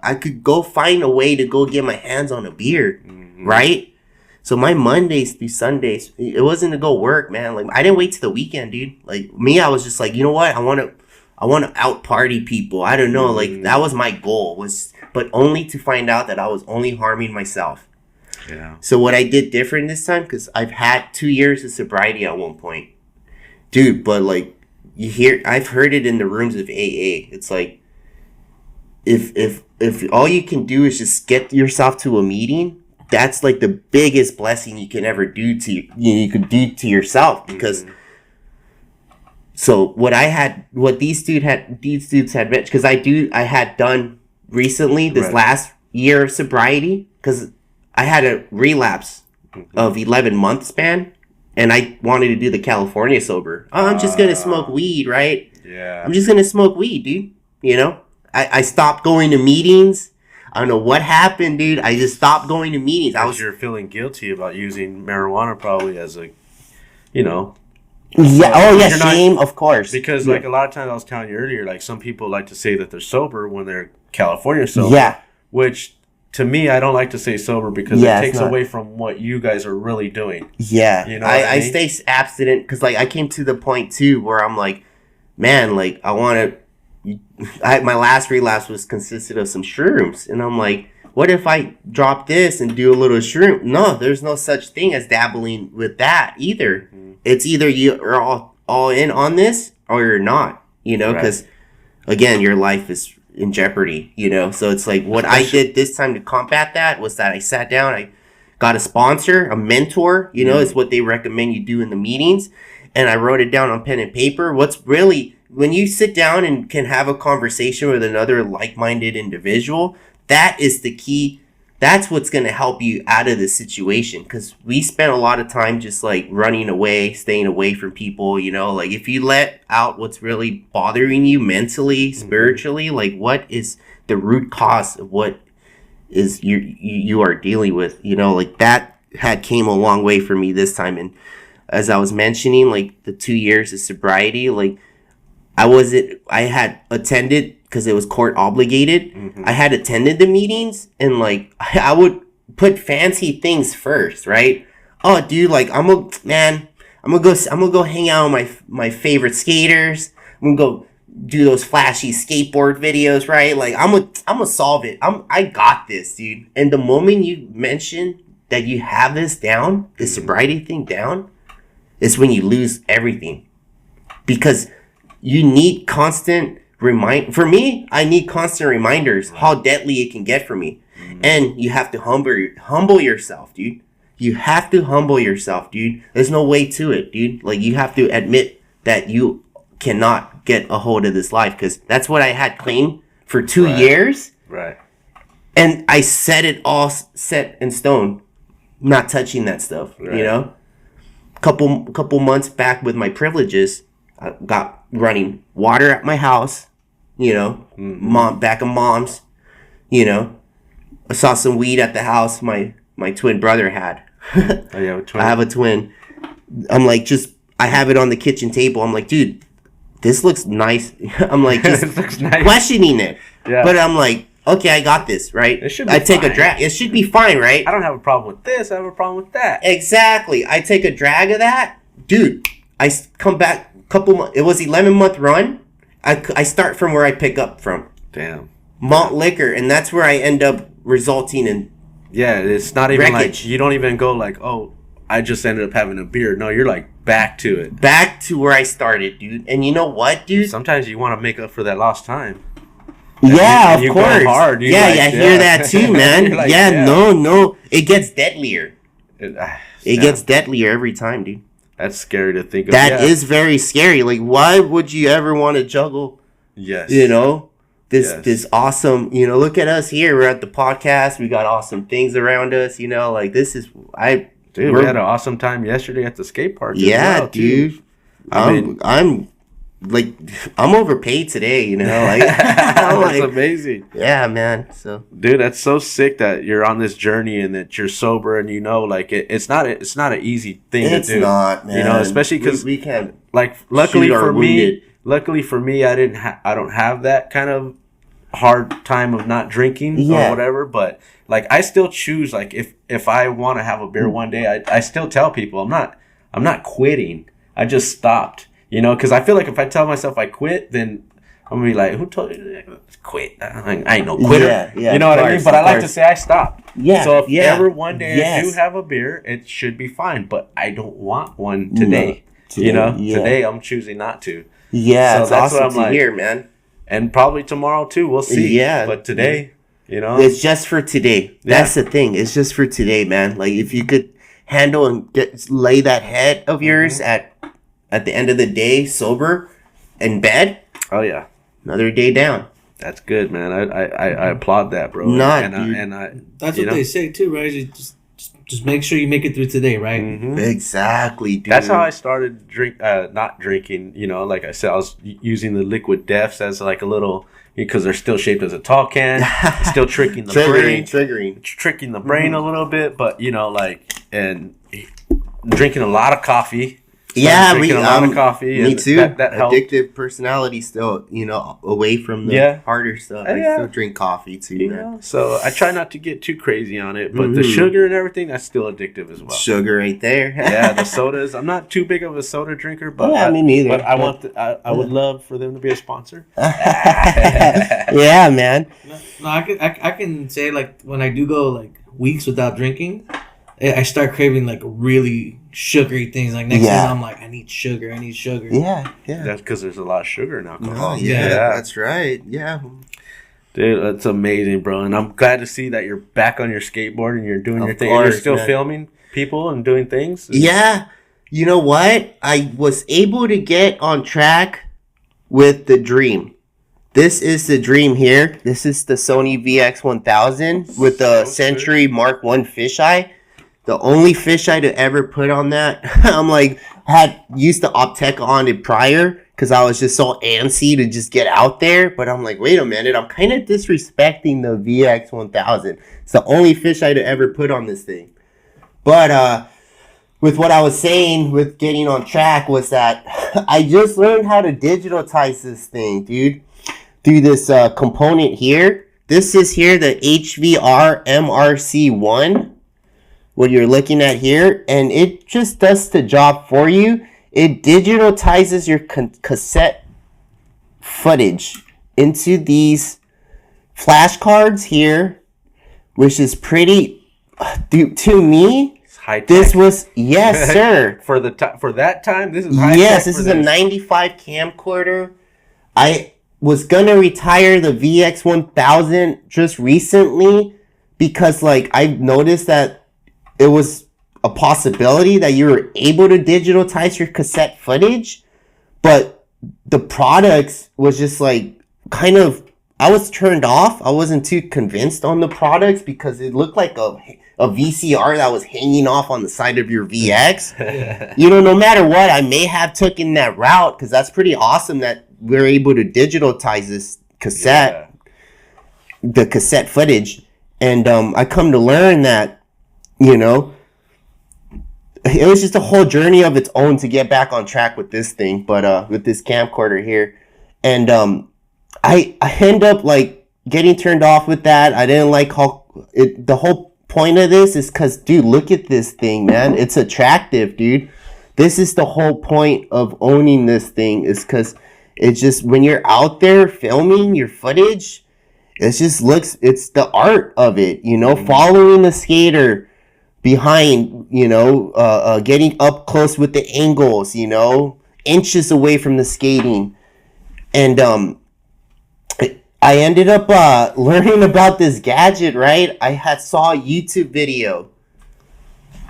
I could go find a way to go get my hands on a beer, right? So my Mondays through Sundays, it wasn't to go work, man. Like, I didn't wait till the weekend, dude. Like, me, I was just like, you know what? I want to out party people. I don't know. Like, that was my goal, but only to find out that I was only harming myself. Yeah. So what I did different this time, because I've had 2 years of sobriety at one point, dude. But like, I've heard it in the rooms of AA. It's like, if all you can do is just get yourself to a meeting, that's like the biggest blessing you can ever do you could do to yourself. Because so what these dudes had mentioned, because I had done recently this last year of sobriety, because I had a relapse of 11-month span, and I wanted to do the California sober. Oh, I'm just gonna smoke weed, right? Yeah. I'm just gonna smoke weed, dude. You know, I stopped going to meetings. I don't know what happened, dude. I just stopped going to meetings. You're feeling guilty about using marijuana, probably as a, you know. Yeah. Shame, of course. Because like a lot of times, I was telling you earlier, like some people like to say that they're sober when they're California sober. Yeah. Which, to me, I don't like to say sober because it takes away from what you guys are really doing. Yeah. You know I stay abstinent because, like, I came to the point, too, where I'm like, man, like, I want to... my last relapse consisted of some shrooms. And I'm like, what if I drop this and do a little shroom? No, there's no such thing as dabbling with that either. It's either you're all in on this or you're not, you know, because, again, your life is in jeopardy, you know. So it's like what I did this time to combat that was that I sat down, I got a sponsor, a mentor, you know, is what they recommend you do in the meetings. And I wrote it down on pen and paper. What's really when you sit down and can have a conversation with another like-minded individual, that is the key. That's what's going to help you out of the situation, because we spent a lot of time just like running away, staying away from people, you know, like if you let out what's really bothering you mentally, spiritually, like what is the root cause of what is you are dealing with, you know, like that had came a long way for me this time. And as I was mentioning, like the 2 years of sobriety, like I had attended, because it was court obligated. I had attended the meetings, and like I would put fancy things first, right? Oh, dude, like I'm gonna go hang out with my favorite skaters. I'm gonna go do those flashy skateboard videos, right? Like I'm gonna solve it. I got this, dude. And the moment you mention that you have this down, the sobriety thing down, is when you lose everything, because you need constant for me, I need constant reminders how deadly it can get for me. And you have to humble yourself, dude. You have to humble yourself, dude. There's no way to it, dude. Like, you have to admit that you cannot get a hold of this life, because that's what I had claimed for 2 years. Right. And I set it all set in stone, not touching that stuff, you know? Couple months back with my privileges, I got running water at my house, you know, back of mom's, you know. I saw some weed at the house my twin brother had. Oh, yeah, a twin. I have a twin. I'm like, I have it on the kitchen table. I'm like, dude, this looks nice. I'm like, just looks nice. questioning it. Yeah. But I'm like, okay, I got this, right? It should be I take fine. a drag. It should be fine, right? I don't have a problem with this. I have a problem with that. Exactly. I take a drag of that. Dude, I come back couple months. It was 11-month run. I start from where I pick up from. Damn. Malt liquor, and that's where I end up resulting in. Yeah, it's not even wreckage. like, you don't even go like, oh, I just ended up having a beer. No, you're like back to it. Back to where I started, dude. And you know what, dude? Sometimes you want to make up for that lost time. Yeah, you of go course. hard, you yeah, like, I hear that too, man. You're like, yeah, no. It gets deadlier. It Gets deadlier every time, dude. That's scary to think of. That is very scary. Like, why would you ever want to juggle? Yes. You know, this awesome. You know, look at us here. We're at the podcast. We got awesome things around us. You know, like this is Dude, we had an awesome time yesterday at the skate park. Yeah, well, dude. I'm overpaid today. You know, like that's amazing. Yeah, man. So, dude, that's so sick that you're on this journey and that you're sober, and you know, like it's not an easy thing to do. It's not, man. You know, especially because we can't. Like, luckily for me, I don't have that kind of hard time of not drinking or whatever. But like, I still choose, like, if I want to have a beer one day, I still tell people I'm not quitting. I just stopped. You know, because I feel like if I tell myself I quit, then I'm gonna be like, who told you to quit? I ain't no quitter. Yeah, you know what I mean? But I like to say I stopped. Yeah. So if ever one day I do have a beer, it should be fine. But I don't want one today. You know, today I'm choosing not to. Yeah, so it's that's awesome what I'm to hear, man. And probably tomorrow too. We'll see. Yeah. But today, you know, it's just for today. That's the thing. It's just for today, man. Like, if you could handle and lay that head of yours at the end of the day, sober, in bed. Oh yeah, another day down. That's good, man. I applaud that, bro. That's what they say too, right? You just make sure you make it through today, right? Mm-hmm. Exactly, dude. That's how I started not drinking. You know, like I said, I was using the liquid deaths as like a little, because they're still shaped as a tall can, still tricking the brain, tricking the brain a little bit. But you know, like, and drinking a lot of coffee. Yeah, drinking a lot of coffee. Me too. That helped. Addictive personality still, you know, away from the harder stuff. I still drink coffee too, man. So I try not to get too crazy on it, but the sugar and everything, that's still addictive as well. Sugar right there. Yeah, the sodas. I'm not too big of a soda drinker, but me neither. But I would love for them to be a sponsor. Yeah, man. No, I can say, like, when I do go like weeks without drinking, I start craving like really sugary things. Like next thing I'm like, I need sugar. Yeah. That's because there's a lot of sugar in alcohol. Oh, yeah, that's right. Yeah. Dude, that's amazing, bro. And I'm glad to see that you're back on your skateboard and you're doing your thing. And you're still filming people and doing things. Yeah. You know what? I was able to get on track with the Dream. This is the Dream here. This is the Sony VX1000 with the Century Mark 1 fisheye. The only fisheye to ever put on that. I'm like, had used the Optec on it prior because I was just so antsy to just get out there. But I'm like, wait a minute, I'm kind of disrespecting the VX1000. It's the only fisheye to ever put on this thing. But with what I was saying with getting on track was that I just learned how to digitize this thing, dude. Through this component here. This is here the HVR MRC1. What you're looking at here. And it just does the job for you. It digitizes your cassette footage into these flashcards here. Which is pretty... to me... This was... Yes, sir. For that time, this is high Yes, tech this is a 95 camcorder. I was gonna retire the VX1000 just recently because like I've noticed that it was a possibility that you were able to digitize your cassette footage, but the products was just like kind of, I was turned off. I wasn't too convinced on the products because it looked like a VCR that was hanging off on the side of your VX. You know, no matter what, I may have taken that route because that's pretty awesome that we're able to digitize this cassette, the cassette footage. And I come to learn that, you know, it was just a whole journey of its own to get back on track with this thing, but with this camcorder here. And I end up like getting turned off with that. I didn't like how the whole point of this is because, dude, look at this thing, man. It's attractive, dude. This is the whole point of owning this thing is because it's just when you're out there filming your footage, it just looks, it's the art of it, you know, following the skater behind, you know, getting up close with the angles, you know, inches away from the skating. And I ended up learning about this gadget, right? I saw a YouTube video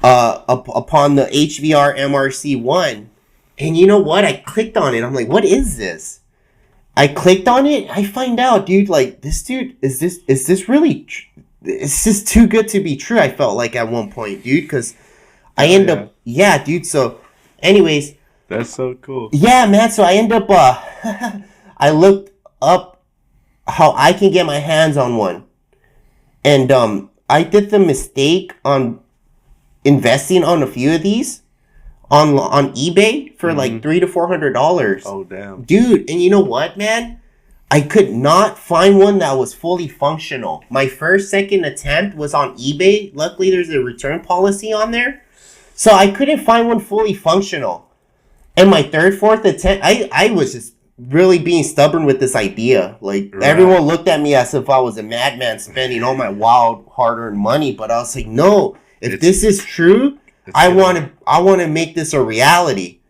upon the HVR MRC1. And you know what? I clicked on it. I'm like, what is this? I clicked on it. I find out, dude, like, this dude, is this really, it's just too good to be true, I felt like at one point, dude, because I end up, dude, so, anyways. That's so cool. Yeah, man, so I end up, I looked up how I can get my hands on one. And, I did the mistake on investing on a few of these. On eBay for like $300 to $400. Oh damn, dude! And you know what, man? I could not find one that was fully functional. My second attempt was on eBay. Luckily, there's a return policy on there, so I couldn't find one fully functional. And my fourth attempt, I was just really being stubborn with this idea. Like everyone looked at me as if I was a madman spending all my wild, hard-earned money. But I was like, no. If this is true, I want to make this a reality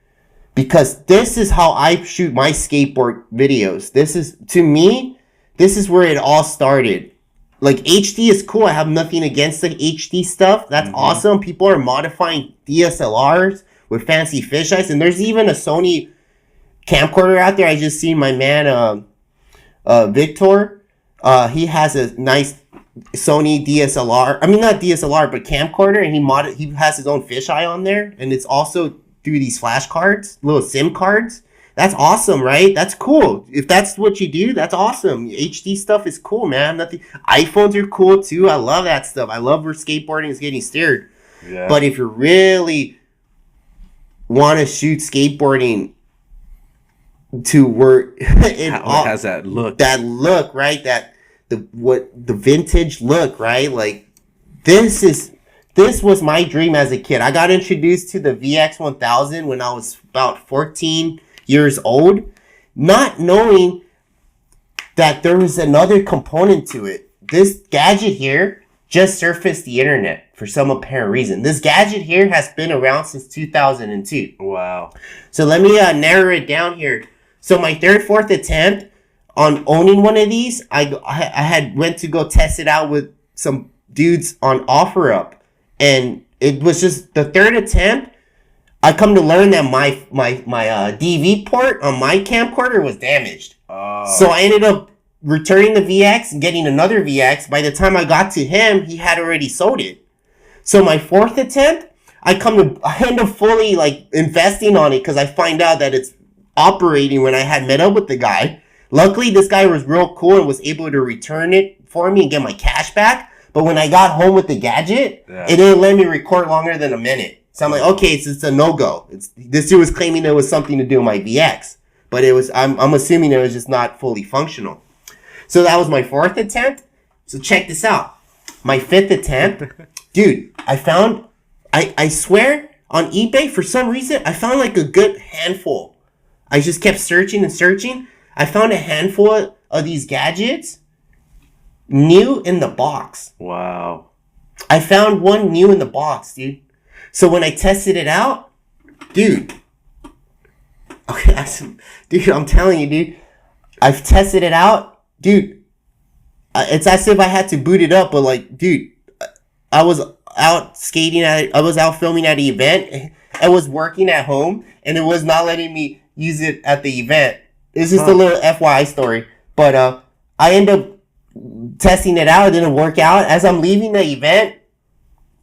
because this is how I shoot my skateboard videos. This is, to me, this is where it all started. Like, HD is cool. I have nothing against the HD stuff. That's awesome. People are modifying DSLRs with fancy fisheyes. And there's even a Sony camcorder out there. I just seen my man, Victor. He has a nice Sony DSLR, I mean not DSLR but camcorder, and he has his own fisheye on there, and it's also through these flash cards, little SIM cards. That's awesome, right? That's cool. If that's what you do, that's awesome. HD stuff is cool, man. iPhones are cool too. I love that stuff. I love where skateboarding is getting steered. Yeah. But if you really want to shoot skateboarding to where it has that look, right? The vintage look, right? Like this was my dream as a kid. I got introduced to the VX1000 when I was about 14 years old, not knowing that there was another component to it. This gadget here just surfaced the internet for some apparent reason. This gadget here has been around since 2002. Wow. So let me narrow it down here. So my fourth attempt on owning one of these, I had went to go test it out with some dudes on OfferUp, and it was just the third attempt. I come to learn that my DV port on my camcorder was damaged. So I ended up returning the VX and getting another VX. By the time I got to him, he had already sold it. So my fourth attempt, I end up fully like investing on it because I find out that it's operating when I had met up with the guy. Luckily, this guy was real cool and was able to return it for me and get my cash back. But when I got home with the gadget, it didn't let me record longer than a minute. So I'm like, okay, it's a no-go. This dude was claiming it was something to do with my VX. But I'm assuming it was just not fully functional. So that was my fourth attempt. So check this out. My fifth attempt, dude, I swear, on eBay, for some reason, I found like a good handful. I just kept searching and searching. I found a handful of these gadgets new in the box. Wow. I found one new in the box, dude. So when I tested it out, dude, I'm telling you, dude, I've tested it out, dude. It's as if I had to boot it up, but like, dude, I was out filming at an event. I was working at home, and it was not letting me use it at the event. It's just a little FYI story, but I ended up testing it out. It didn't work out. As I'm leaving the event,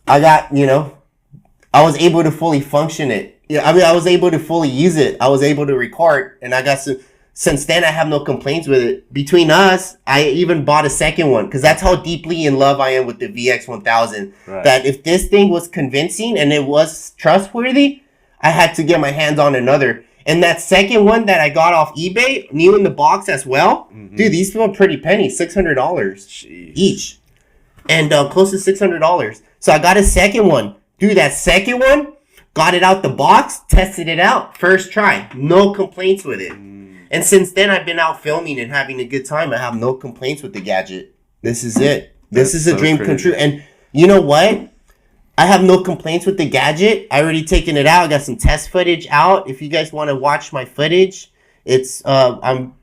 I was able to fully function it. Yeah, I mean, I was able to fully use it. I was able to record, and I got since then, I have no complaints with it. Between us, I even bought a second one because that's how deeply in love I am with the VX1000. Right. That if this thing was convincing and it was trustworthy, I had to get my hands on another. And that second one that I got off eBay, new in the box as well, dude, these were pretty penny, $600 each, and close to $600. So I got a second one, dude. That second one, got it out the box, tested it out, first try, no complaints with it. And since then, I've been out filming and having a good time. I have no complaints with the gadget. This is it. This is a dream come true. And you know what? I have no complaints with the gadget. I already taken it out. I got some test footage out. If you guys want to watch my footage, it's I'm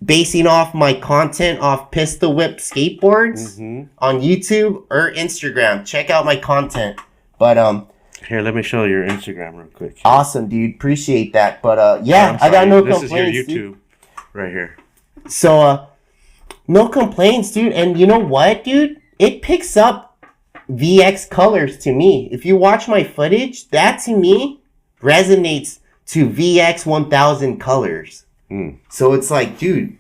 basing off my content off Pistol Whip Skateboards on YouTube or Instagram. Check out my content. But here, let me show you your Instagram real quick. Awesome, dude. Appreciate that. But yeah, I got no complaints. This is your YouTube right here. So no complaints, dude. And you know what, dude? It picks up VX colors to me. If you watch my footage, that to me resonates to VX 1000 colors. So it's like, dude,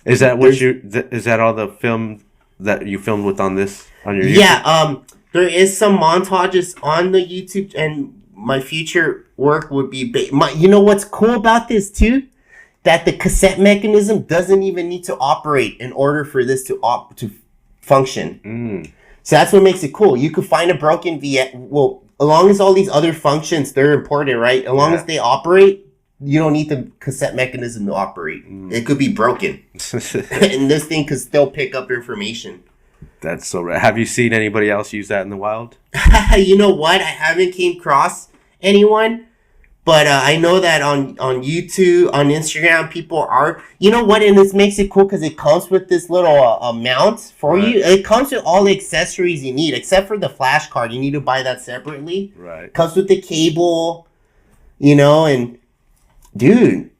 is that what is that all the film that you filmed with on your YouTube? Yeah, there is some montages on the YouTube, and my future work would be you know what's cool about this too? That the cassette mechanism doesn't even need to operate in order for this to function. So that's what makes it cool. You could find a broken VX. Well, as long as all these other functions, they're important, right? As long as they operate, you don't need the cassette mechanism to operate. It could be broken. And this thing could still pick up information. That's so rad. Have you seen anybody else use that in the wild? You know what? I haven't came across anyone. But I know that on YouTube, on Instagram, people are, you know what, and this makes it cool because it comes with this little mount for you. It comes with all the accessories you need, except for the flash card. You need to buy that separately. Right. Comes with the cable, and dude,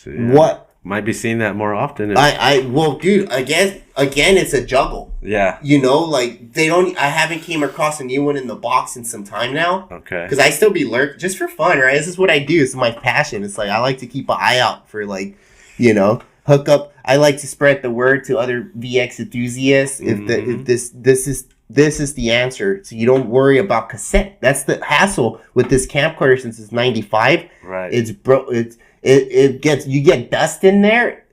what? Might be seeing that more often. Well, dude, again, it's a juggle. Yeah. I haven't came across a new one in the box in some time now. Okay. Because I still be lurking just for fun, right? This is what I do. It's my passion. It's like, I like to keep an eye out for hook up. I like to spread the word to other VX enthusiasts. If this is the answer, so you don't worry about cassette. That's the hassle with this camcorder since it's 95. Right. You get dust in there.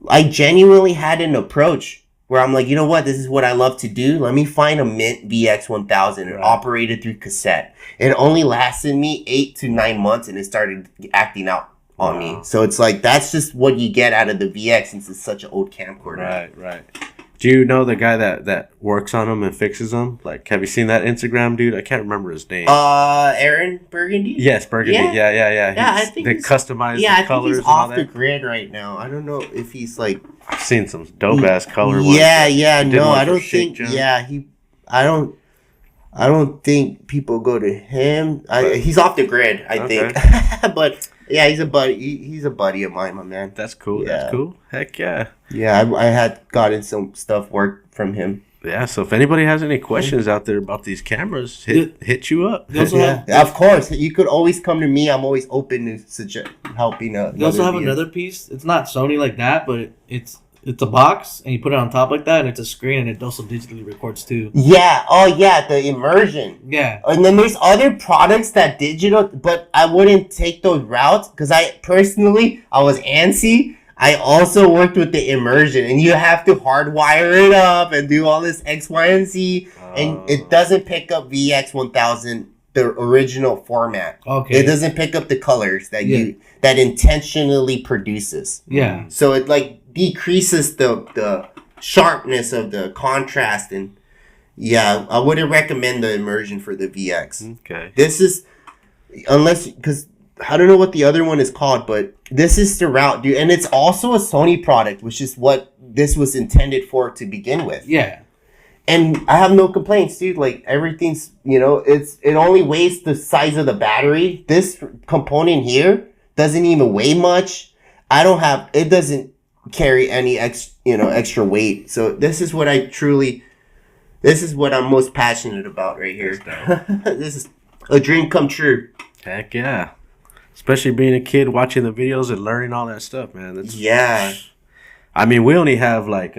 I genuinely had an approach where I'm like, you know what? This is what I love to do. Let me find a mint VX1000 and operate it through cassette. It only lasted me 8 to 9 months, and it started acting out on me. So it's like, that's just what you get out of the VX since it's such an old camcorder. Right. Do you know the guy that works on them and fixes them? Like, have you seen that Instagram dude? I can't remember his name. Aaron Burgundy? Yes, Burgundy. Yeah. I think they customize the colors. I think he's and all off that. the grid right now. I don't know if he's like. I've seen some dope ass color ones. Yeah. No, I don't think. Jump. Yeah, I don't. I don't think people go to him. He's off the grid, I think. But yeah, he's a buddy. He's a buddy of mine, my man. That's cool. Yeah. That's cool. Heck yeah. Yeah, I had gotten some stuff work from him. Yeah. So if anybody has any questions out there about these cameras, hit you up. Yeah, of course. You could always come to me. I'm always open to helping. You also have another piece. It's not Sony like that, but it's a box, and you put it on top like that, and it's a screen, and it also digitally records too. Yeah. Oh, yeah. The immersion. Yeah. And then there's other products that digital, but I wouldn't take those routes because I was antsy. I also worked with the immersion, and you have to hardwire it up and do all this X, Y, and Z, and it doesn't pick up VX1000, the original format. Okay. It doesn't pick up the colors that that intentionally produces. Yeah. So it like decreases the sharpness of the contrast, and yeah, I wouldn't recommend the immersion for the VX. Okay. This is because I don't know what the other one is called, but this is the route, dude, and it's also a Sony product, which is what this was intended for to begin with. Yeah. And I have no complaints, dude. Like everything's, it only weighs the size of the battery. This component here doesn't even weigh much. It doesn't carry any extra weight. So this is what I'm most passionate about right here. This is a dream come true. Heck yeah. Especially being a kid watching the videos and learning all that stuff, man. Yeah. I mean, we only have like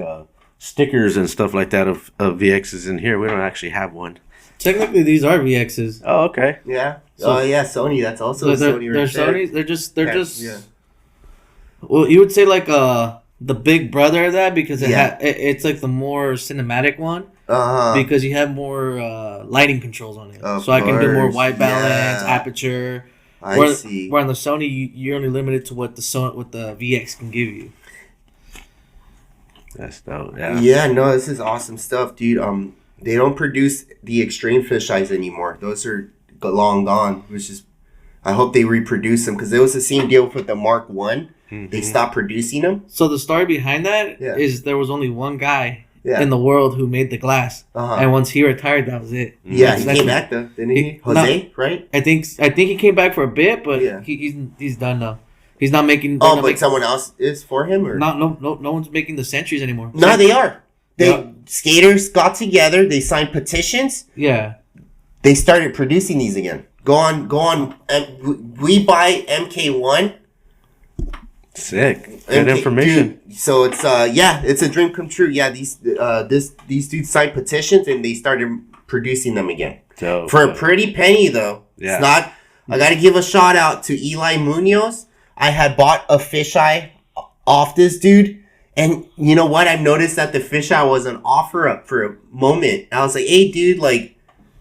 stickers and stuff like that of VXs in here. We don't actually have one. Technically, these are VXs. Oh, okay. Yeah. Sony. That's also a Sony. They're Sony's. They're just. Yeah. Well, you would say like the big brother of that because it's like the more cinematic one. Because you have more lighting controls on it, so I can do more white balance, aperture. I see. Where on the Sony, you're only limited to what the VX can give you. That's dope. Yeah. Yeah. No, this is awesome stuff, dude. They don't produce the extreme fisheyes anymore. Those are long gone. Which is, I hope they reproduce them because it was the same deal with the Mark One. They stopped producing them. So the story behind that is there was only one guy in the world who made the glass, and once he retired, that was it. Yeah, he came back though, didn't he? Jose, right? I think he came back for a bit, but he's done now. He's not making. But someone else is for him, or no one's making the centuries anymore. No, they are. Skaters got together. They signed petitions. Yeah. They started producing these again. Go on. We buy MK1. Sick. Good information. Dude, so it's it's a dream come true. Yeah, these dudes signed petitions and they started producing them again. Dope. For a pretty penny though. Yeah. It's not. I got to give a shout out to Eli Munoz. I had bought a fisheye off this dude, and you know what? I've noticed that the fisheye was an offer up for a moment. I was like, "Hey, dude, like,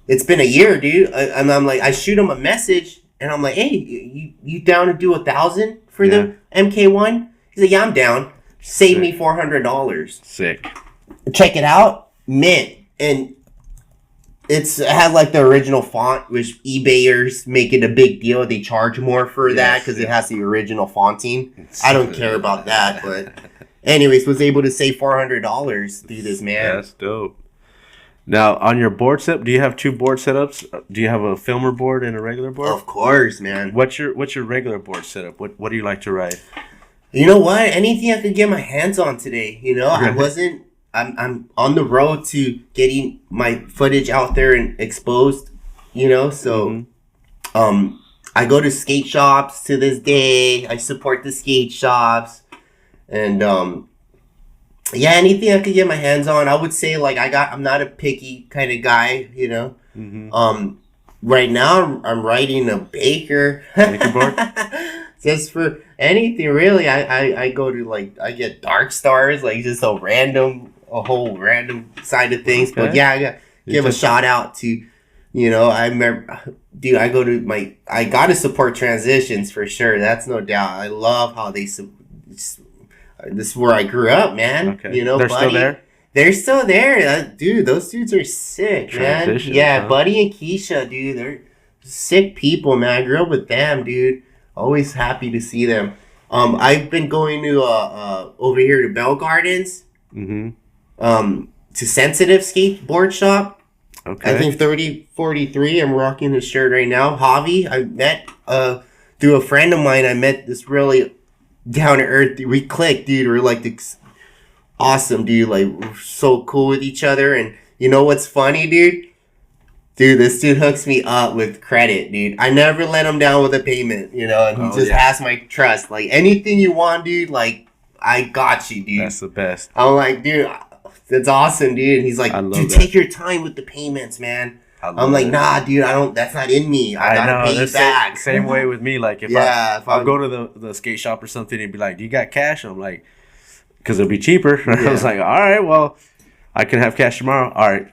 it's been a year, dude," and I'm like, I shoot him a message, and I'm like, "Hey, you down to do 1,000 for the MK1?" He's like, "Yeah, I'm down. Save me $400." Sick. Check it out, mint, and it had like the original font, which eBayers make it a big deal. They charge more for that because it has the original fonting. I don't care about that, but anyways, was able to save $400 through this, man. That's dope. Now, on your board setup, do you have two board setups? Do you have a filmer board and a regular board? Of course, man. What's your regular board setup? What do you like to ride? You know what? Anything I could get my hands on today. I'm on the road to getting my footage out there and exposed, so I go to skate shops to this day. I support the skate shops, and anything I could get my hands on. I would say I'm not a picky kind of guy, Right now I'm riding a Baker board. Just for anything really. I go to I get Dark Stars, just a whole random side of things. Okay. But I gotta give a shout out to, I remember, dude, I gotta support Transitions for sure. That's no doubt. I love how this is where I grew up, man. Okay. They're still there? They're still there. Dude, those dudes are sick, man. Yeah, Buddy and Keisha, dude, they're sick people, man. I grew up with them, dude. Always happy to see them. I've been going to over here to Bell Gardens. To Sensitive Skateboard Shop. Okay. I think 3043. I'm rocking this shirt right now. Javi, I met through a friend of mine. I met this really down to earth. We clicked, dude. We're like awesome, dude. Like, we're so cool with each other. And you know what's funny, dude? Dude, this dude hooks me up with credit, dude. I never let him down with a payment, you know, and he just has my trust. Like, anything you want, dude, like, I got you, dude. That's the best. I'm like, dude, that's awesome, dude. And he's like, dude, take your time with the payments, man. I'm like, nah, dude, that's not in me. I gotta pay you back. Same way with me. Like, if I'll go to the skate shop or something and be like, do you got cash? I'm like, because it'll be cheaper. I was like, all right, well, I can have cash tomorrow. All right.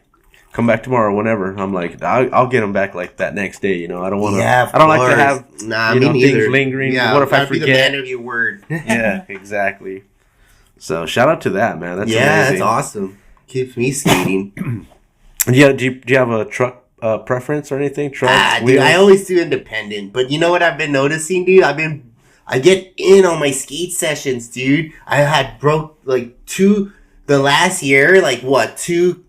Come back tomorrow, whenever. I'm like, I'll get them back like that next day. You know, I don't want to. Yeah, I don't like to have things lingering. Yeah, what if I forget? Be the man of your word. Yeah, exactly. So shout out to that, man. That's amazing. That's awesome. Keeps me skating. Yeah, do you have a truck preference or anything? Trucks, dude, I always do independent. But you know what I've been noticing, dude? I get in on my skate sessions, dude. I had broke like the last year, like what, 2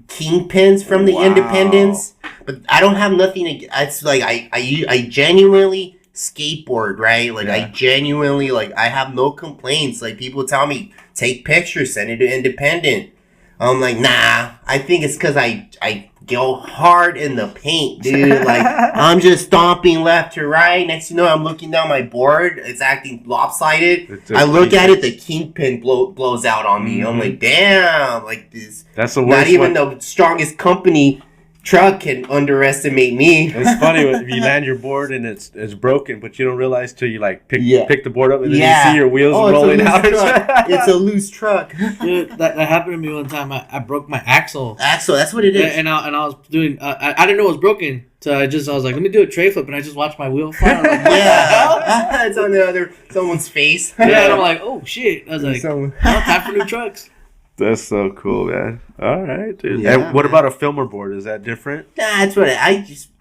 kingpins from the independents, but I don't have nothing. It's like I genuinely skateboard, right? Like I genuinely I have no complaints. Like people tell me take pictures, send it to independent. I'm like, nah. I think it's because I go hard in the paint, dude. Like I'm just stomping left to right. Next you know, I'm looking down my board. It's acting lopsided. I look at it, the kingpin blows out on me. I'm like, damn. Like this. That's the worst. Not even the strongest company truck can underestimate me. It's funny if you land your board and it's broken, but you don't realize till you pick the board up and then you see your wheels rolling out. It's a loose truck. Dude, that happened to me one time. I broke my axle. That's what it is. And I was doing. I didn't know it was broken, so I was like, let me do a tray flip, and I just watched my wheel fly. Like, it's on someone's face. Yeah, and I'm like, oh shit. I was like, time for new trucks. That's so cool, man. All right, dude. Yeah, and what about a filmer board? Is that different? Nah, that's what I just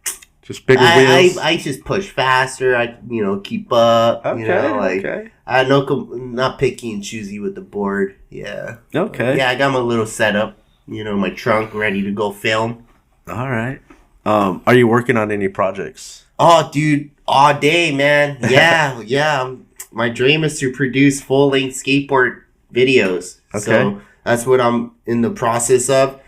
bigger wheels. I just push faster. I keep up. Okay. I not picky and choosy with the board. Yeah. Okay. Yeah, I got my little setup. My trunk ready to go film. All right. Are you working on any projects? Oh, dude, all day, man. Yeah. My dream is to produce full-length skateboard videos. Okay. So that's what I'm in the process of,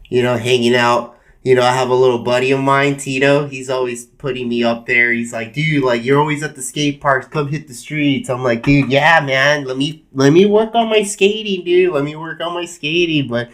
hanging out. I have a little buddy of mine, Tito. He's always putting me up there. He's like, dude, you're always at the skate parks. Come hit the streets. I'm like, dude, yeah, man. Let me work on my skating, dude. But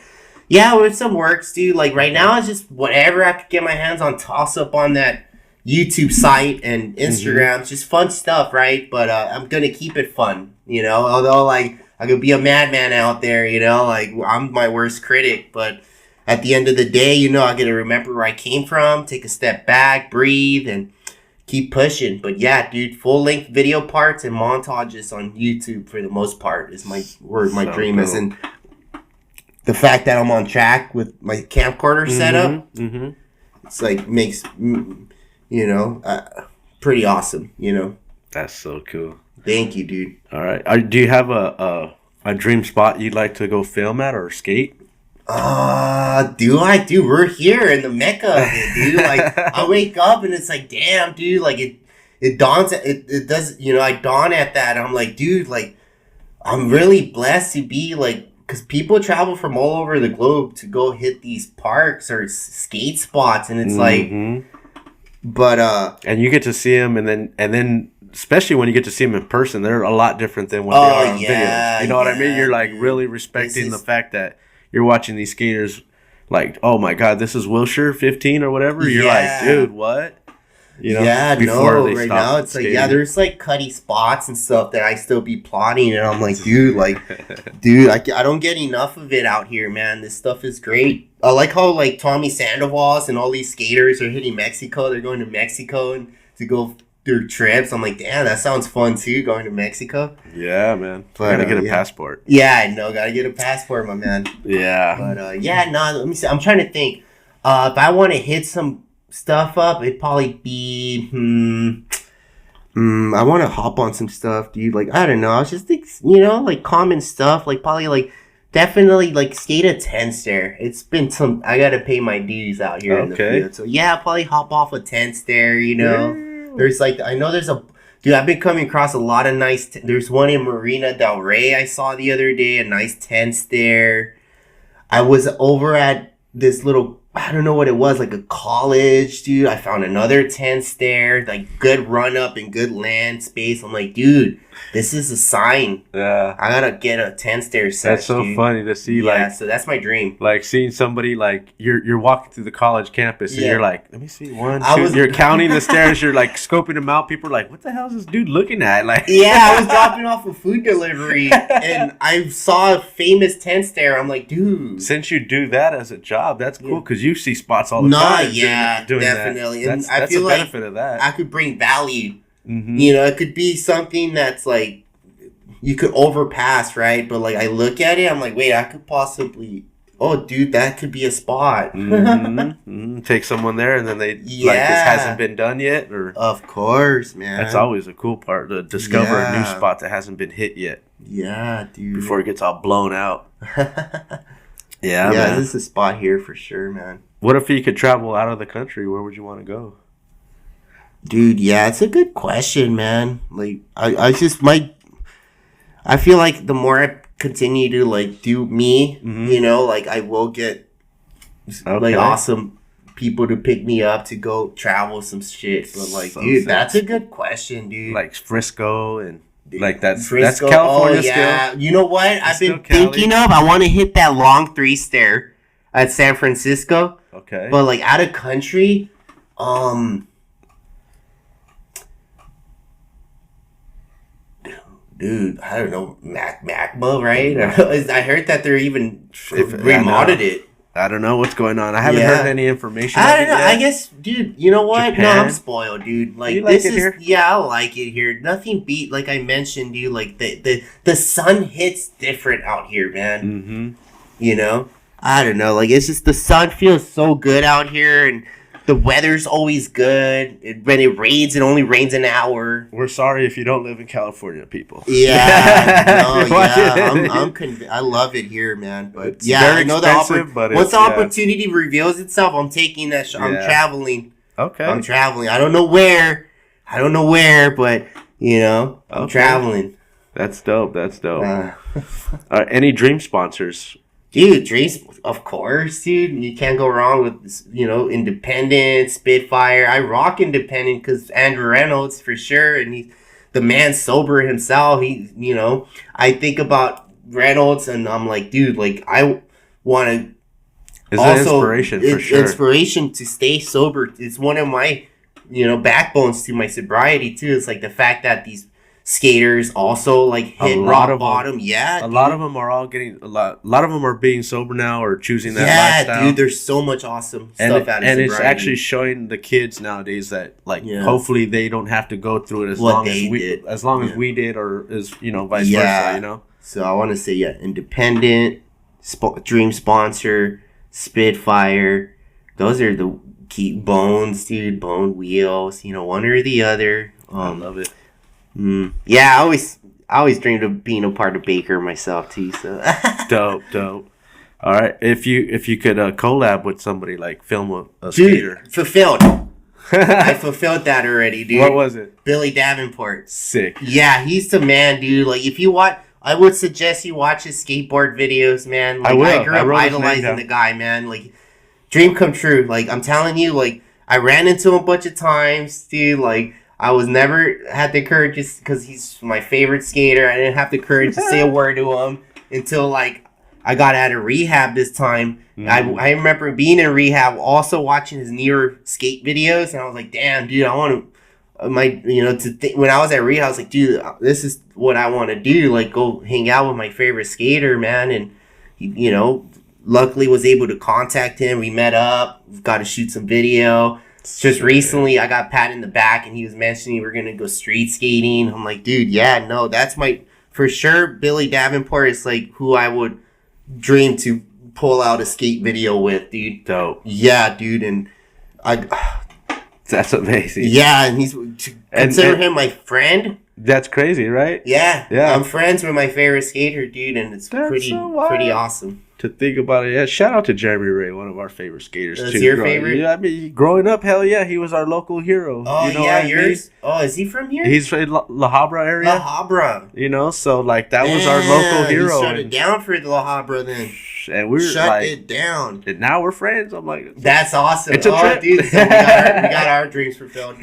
yeah, with some works, dude. Right now, it's just whatever I could get my hands on, toss up on that YouTube site and Instagram. It's just fun stuff, right? But I'm gonna keep it fun, Although I could be a madman out there, I'm my worst critic, but at the end of the day, I got to remember where I came from, take a step back, breathe, and keep pushing. But yeah, dude, full-length video parts and montages on YouTube for the most part is my dream is. And the fact that I'm on track with my camcorder setup, it's makes, pretty awesome, That's so cool. Thank you, dude. All right. Do you have a dream spot you'd like to go film at or skate? Do I? Dude, we're here in the mecca of it, dude. I wake up and it's like, damn, dude. It dawns. It does. I dawn at that. And I'm like, dude. I'm really blessed to be because people travel from all over the globe to go hit these parks or skate spots, and it's and you get to see them, and then. Especially when you get to see them in person, they're a lot different than what they are on videos. You know what I mean? You're really respecting the fact that you're watching these skaters oh my God, this is Wilshire 15 or whatever. You're like, dude, what? Right now it's skating. There's cutty spots and stuff that I still be plotting, and I'm like, dude, I don't get enough of it out here, man. This stuff is great. I like how Tommy Sandoval's and all these skaters are hitting Mexico. They're going to Mexico and to go through trips. I'm like, damn, that sounds fun too, going to Mexico. Yeah, man. But, gotta get a passport. Yeah, I know. Gotta get a passport, my man. Yeah. But let me see. I'm trying to think. If I want to hit some stuff up, it'd probably be I want to hop on some stuff, dude. I don't know. I was just think, common stuff. Probably definitely like skate a 10 stair. It's been I gotta pay my dues out here in the field. So yeah, I'll probably hop off a 10 stair, you know. Yeah. There's like, I know there's dude, I've been coming across a lot of nice, there's one in Marina Del Rey I saw the other day, a nice 10 stair. I was over at this little, I don't know what it was, like a college, dude. I found another 10 stair, like good run up and good land space. I'm like, dude, this is a sign. Yeah. I gotta get a 10 stair set. That's so funny to see. Yeah, like, so that's my dream. Like seeing somebody like you're walking through the college campus and you're like, let me see, 1, 2. You're counting the stairs. You're like scoping them out. People are like, what the hell is this dude looking at? Like, yeah, I was dropping off a food delivery and I saw a famous 10 stair. I'm like, dude. Since you do that as a job, that's cool because you see spots all the time. Yeah, doing definitely. That. And That's I feel a like benefit of that. I could bring value. Mm-hmm. You know, it could be something that's like you could overpass, right? But like I look at it, I'm like, wait, I could possibly. Oh, dude, that could be a spot. Take someone there, and then they like this hasn't been done yet, or of course, man. That's always a cool part to discover a new spot that hasn't been hit yet. Yeah, dude. Before it gets all blown out. Yeah, this is a spot here for sure, man. What if you could travel out of the country? Where would you want to go? Dude, yeah, it's a good question, man. Like, I just might. I feel like the more I continue to like do me, you know, like I will get like awesome people to pick me up to go travel some shit. But like, dude, that's a good question, dude. Like Frisco and like that's Frisco, California still. You know what? I've been thinking of. I want to hit that long 3 stair at San Francisco. Okay. But like out of country, dude, I don't know, MACMA, right? I heard that they're even remodeled it. I don't know what's going on. I haven't heard any information. I don't know. I guess, dude, you know what? Japan? No, I'm spoiled, dude. Like, this is here? Yeah, I like it here. Nothing beat, like I mentioned, dude. Like the sun hits different out here, man. Mm-hmm. You know, I don't know. Like, it's just the sun feels so good out here, and the weather's always good. When it rains, it only rains an hour. We're sorry if you don't live in California, people. Yeah, I'm I love it here, man. But it's very expensive, but once the opportunity reveals itself, I'm taking that. I'm traveling. Okay, I'm traveling. I don't know where, but you know, I'm traveling. That's dope. Any dream sponsors? Dude, dreams, of course, dude. You can't go wrong with, you know, Independent, Spitfire. I rock Independent because Andrew Reynolds, for sure. And the man sober himself. You know, I think about Reynolds and I'm like, dude, like, I want to. It's an inspiration, for sure. Inspiration to stay sober. It's one of my, you know, backbones to my sobriety, too. It's like the fact that these skaters also like hit rock bottom. A lot of them are all getting a lot of them are being sober now or choosing that lifestyle. Yeah, dude, there's so much awesome stuff out of sobriety. And it's actually showing the kids nowadays that like hopefully they don't have to go through it as long as we did, or as you know, vice versa, you know. So I want to say Independent, dream sponsor, Spitfire. Those are the key bones, dude. Bone Wheels, you know, one or the other. I love it. Yeah, I always dreamed of being a part of Baker myself too. So dope. All right, if you could collab with somebody, like film a skater. Fulfilled. I fulfilled that already, dude. What was it? Billy Davenport. Sick. Yeah, he's the man, dude. Like, if you watch, I would suggest you watch his skateboard videos, man. Like, I grew up idolizing the guy, man. Like, dream come true. Like, I'm telling you, like, I ran into him a bunch of times, dude. Like, I was never had the courage, just because he's my favorite skater. I didn't have the courage to say a word to him until, like, I got out of rehab this time. I remember being in rehab, also watching his newer skate videos, and I was like, damn, dude, I want to, when I was at rehab, I was like, dude, this is what I want to do, like, go hang out with my favorite skater, man. And, you know, luckily was able to contact him. We met up, got to shoot some video. Just recently, I got pat in the back, and he was mentioning we're going to go street skating. I'm like, dude, yeah, no, that's for sure, Billy Davenport is, like, who I would dream to pull out a skate video with, dude. Dope. Yeah, dude, and that's amazing. Yeah, and consider him my friend. That's crazy, right? Yeah. Yeah. I'm friends with my favorite skater, dude, and it's That's pretty so wild. pretty awesome. To think about it, yeah. Shout out to Jeremy Ray, one of our favorite skaters. That's too. your favorite? Yeah, I mean, growing up, hell yeah, he was our local hero. Oh, you know yeah, what I mean? yours? Oh, is he from here? He's from La Habra area. La Habra. You know, so like that was our local hero. Shut it down for the La Habra then. And we were Shut like, it down. and now we're friends. I'm like, That's awesome. It's a trip. Dude, so we got our dreams fulfilled.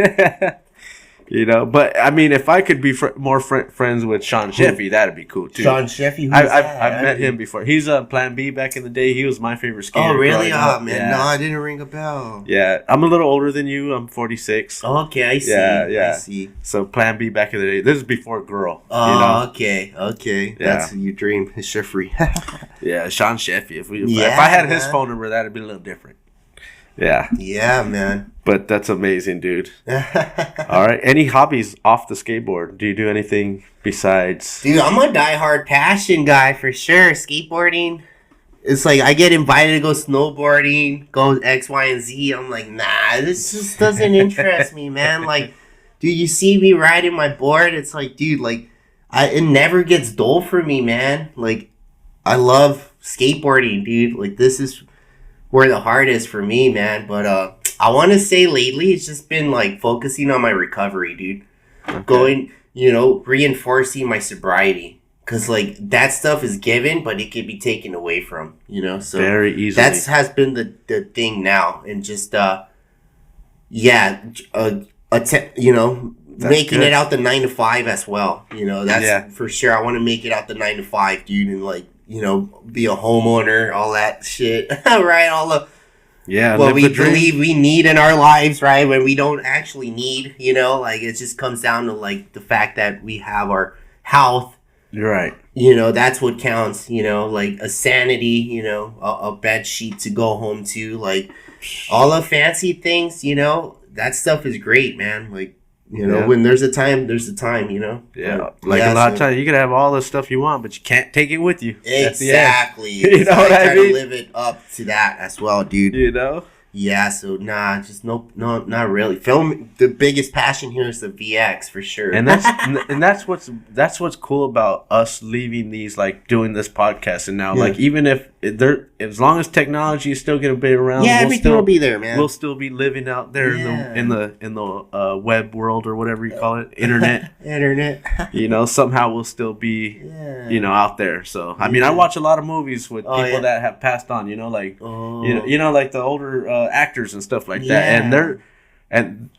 you know, but I mean, if I could be more friends with Sean Sheffy, that'd be cool too. Sean Sheffy, who's I've met him before. He's a Plan B back in the day. He was my favorite skater. Oh, really? growing Oh, up. man. Yeah. No, I didn't ring a bell. Yeah, I'm a little older than you. I'm 46. Okay, I see. Yeah. I see. So Plan B back in the day. This is before Girl. Oh, you know? okay. Yeah. That's your dream. Sheffy. Yeah, Sean Sheffy. If Yeah, I had his man. phone number, that'd be a little different. Yeah, Yeah, man. but that's amazing, dude. All right. Any hobbies off the skateboard? Do you do anything besides? Dude, I'm a diehard passion guy for sure. Skateboarding. It's like I get invited to go snowboarding, go X, Y, and Z. I'm like, nah, this just doesn't interest me, man. Like, dude, you see me riding my board. It's like, dude, like, it never gets dull for me, man. Like, I love skateboarding, dude. Like, this is where the heart is for me, man. But I want to say lately, it's just been like focusing on my recovery, dude. Okay. Going, reinforcing my sobriety. Because, like, that stuff is given, but it can be taken away from, So Very easily. that has been the thing now. And just, making good. it out the 9 to 5 as well. That's Yeah. for sure. I want to make it out the 9 to 5, dude. And, like, be a homeowner, all that shit. Right? All the Yeah, what live we the dream. believe we need in our lives, right? When we don't actually need, like it just comes down to like the fact that we have our health, You're right. that's what counts, like a sanity, a bed sheet to go home to, like all the fancy things, that stuff is great, man. Like, Yeah. when there's a time, Yeah, But, like a lot of so- times you can have all the stuff you want, but you can't take it with you. At the end. Exactly. You know So what I try mean? to live it up to that as well, dude. You know? Yeah, so nah, just no, not really. Film, the biggest passion here is the VX for sure. And that's what's cool about us leaving these, like doing this podcast, and now Yeah. like even if as long as technology is still gonna be around, yeah, we'll everything still will be there, man. we'll still be living out there Yeah. in the web world or whatever you call it, internet. Internet. Somehow we'll still be Yeah. out there. So I mean, I watch a lot of movies with Oh, people yeah. that have passed on. Like Oh. like the older actors and stuff like that, Yeah. and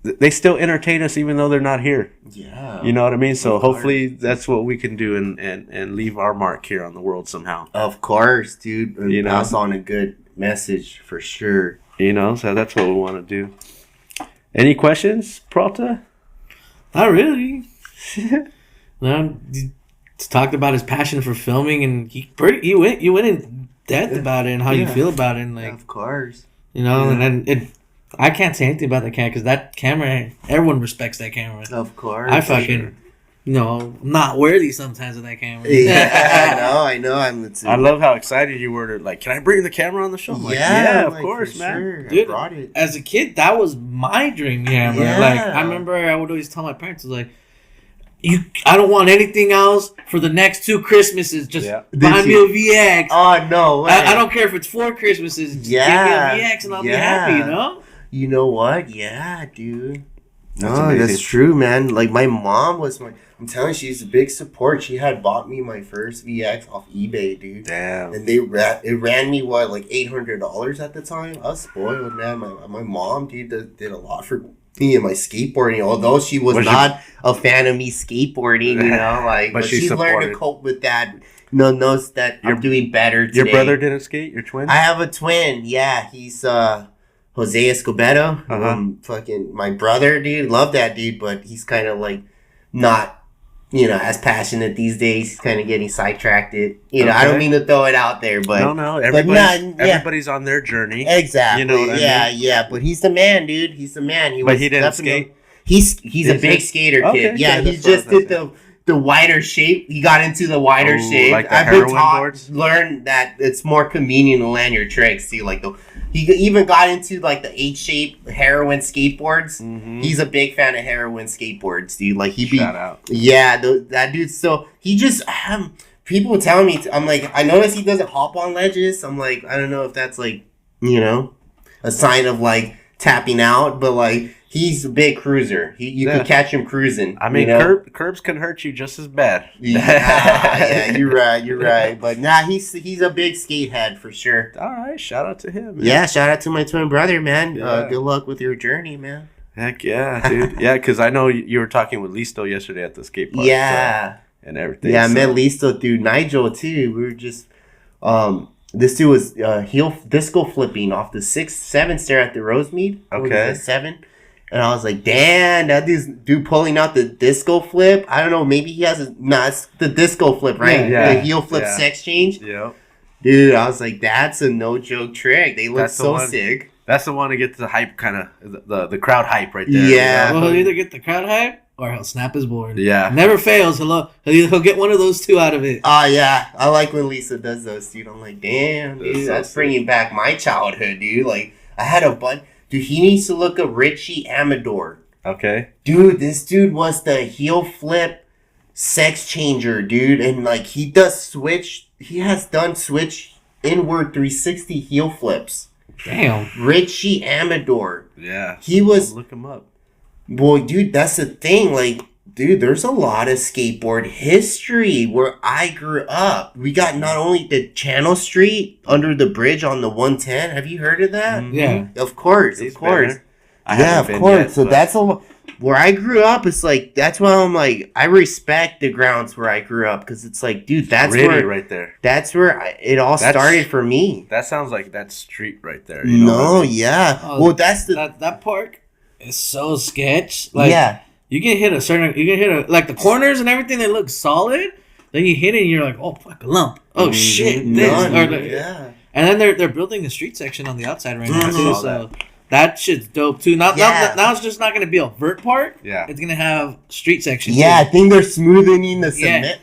they still entertain us even though they're not here. Yeah. You know what I mean? So Of course. hopefully that's what we can do and leave our mark here on the world somehow. Of course, dude. And You know? pass on a good message for sure. So that's what we want to do. Any questions, Prata? Not really. No, he talked about his passion for filming, and you went in depth about it and how you Yeah. feel about it, and like Of course. and then I can't say anything about the camera because that camera, everyone respects that camera. Of course. I fucking, not worthy sometimes of that camera. Yeah, I know. I love how excited you were to like, can I bring the camera on the show? I'm like, yeah, of like, course, for man. Sure. I Dude, brought it. as a kid, that was my dream camera. Yeah. Like I remember, I would always tell my parents, like, I don't want anything else for the next 2 Christmases. Just Yeah. buy me a VX. Oh no way. I don't care if it's 4 Christmases. Just Yeah. give me a VX and I'll be Yeah. happy. You know what? Yeah, dude. That's No, amazing. that's true, man. Like my mom was I'm telling you, she's a big support. She had bought me my first VX off eBay, dude. Damn. And it ran me like $800 at the time. I was spoiled, man. My mom, dude, did a lot for me and my skateboarding. Although she was not a fan of me skateboarding, like, But but she she's learned supported. to cope with that. Knows that I'm doing better today. Your brother didn't skate? Your twin? I have a twin. Yeah, he's Jose Escobedo. Uh-huh. Fucking my brother, dude. Love that dude, but he's kind of like not, as passionate these days. He's kind of getting sidetracked. I don't Okay. mean to throw it out there, but no. yeah. Everybody's on their journey. exactly. You know what I mean? Yeah. But he's the man, dude. He's the man. But he didn't skate? He's a He's big a- skater Okay, kid. Yeah, okay, he that's what I just was did the wider shape. He got into the wider shape. Like the I've been heroin boards? learned that it's more convenient to land your tricks. See, like he even got into like the H-shape heroin skateboards. Mm-hmm. He's a big fan of heroin skateboards, dude. Like Shout out. Yeah, that dude. So he just people tell me, I'm like, I notice he doesn't hop on ledges. I'm like, I don't know if that's like, a sign of like tapping out, but like he's a big cruiser. You can catch him cruising. I mean, curbs can hurt you just as bad. Yeah, you're right. But he's a big skate head for sure. All right, shout out to him. Man. Yeah, shout out to my twin brother, man. Yeah. Good luck with your journey, man. Heck yeah, dude. Yeah, because I know you were talking with Listo yesterday at the skate park. Yeah. And everything. Yeah, I met Listo through Nigel too. We were just this dude was heel disco flipping off the 6-7 stair at the Rosemead. Okay. 7. And I was like, damn, that dude pulling out the disco flip. I don't know, maybe he has it's the disco flip, right? Yeah. The heel flip sex change. Yeah. Dude, I was like, that's a no joke trick. They look sick. That's the one to get the hype, kind of the crowd hype right there. Yeah. Well, he'll either get the crowd hype or he'll snap his board. Yeah. Never fails. He'll get one of those two out of it. Oh, yeah. I like when Lisa does those, dude. I'm like, damn, dude, that's bringing back my childhood, dude. Like, I had a bunch. Dude, he needs to look up Richie Amador. Okay. Dude, this dude was the heel flip sex changer, dude. And, like, he has done switch inward 360 heel flips. Damn. Richie Amador. Yeah. He was... Look him up. Boy, dude, that's the thing. Like, dude, there's a lot of skateboard history where I grew up. We got not only the Channel Street under the bridge on the 110. Have you heard of that? Mm-hmm. Yeah. Of course. Of course. So that's where I grew up. It's like, that's why I'm like, I respect the grounds where I grew up. Because it's like, dude, that's Gritty where right there. That's where it all started for me. That sounds like that street right there. You know what I mean? Yeah. Oh, well, that's the... That park is so sketch. Like, you can hit like the corners and everything, they look solid. Then you hit it and you're like, oh, fuck, a lump. Oh, shit. And then they're building the street section on the outside right now, too. So that shit's dope, too. Now it's just not going to be a vert park. Yeah. It's going to have street section, too. I think they're smoothing the cement.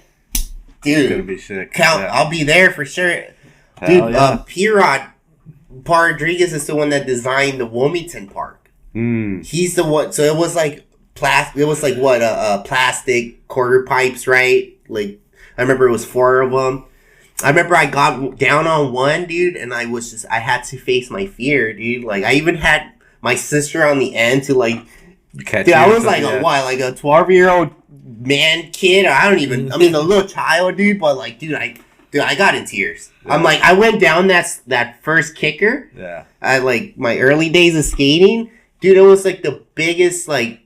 Dude. It's going to be sick. I'll be there for sure. Dude, P-Rod Rodriguez is the one that designed the Wilmington Park. He's the one. So it was like plastic quarter pipes, right? Like, I remember it was 4 of them. I remember I got down on one, dude, and I had to face my fear, dude. Like, I even had my sister on the end to like, dude, I was like a 12-year-old man kid. I mean, a little child, dude, but like, dude, I got in tears. Yeah. I'm like, I went down that first kicker. Yeah. I like my early days of skating. Dude, it was like the biggest like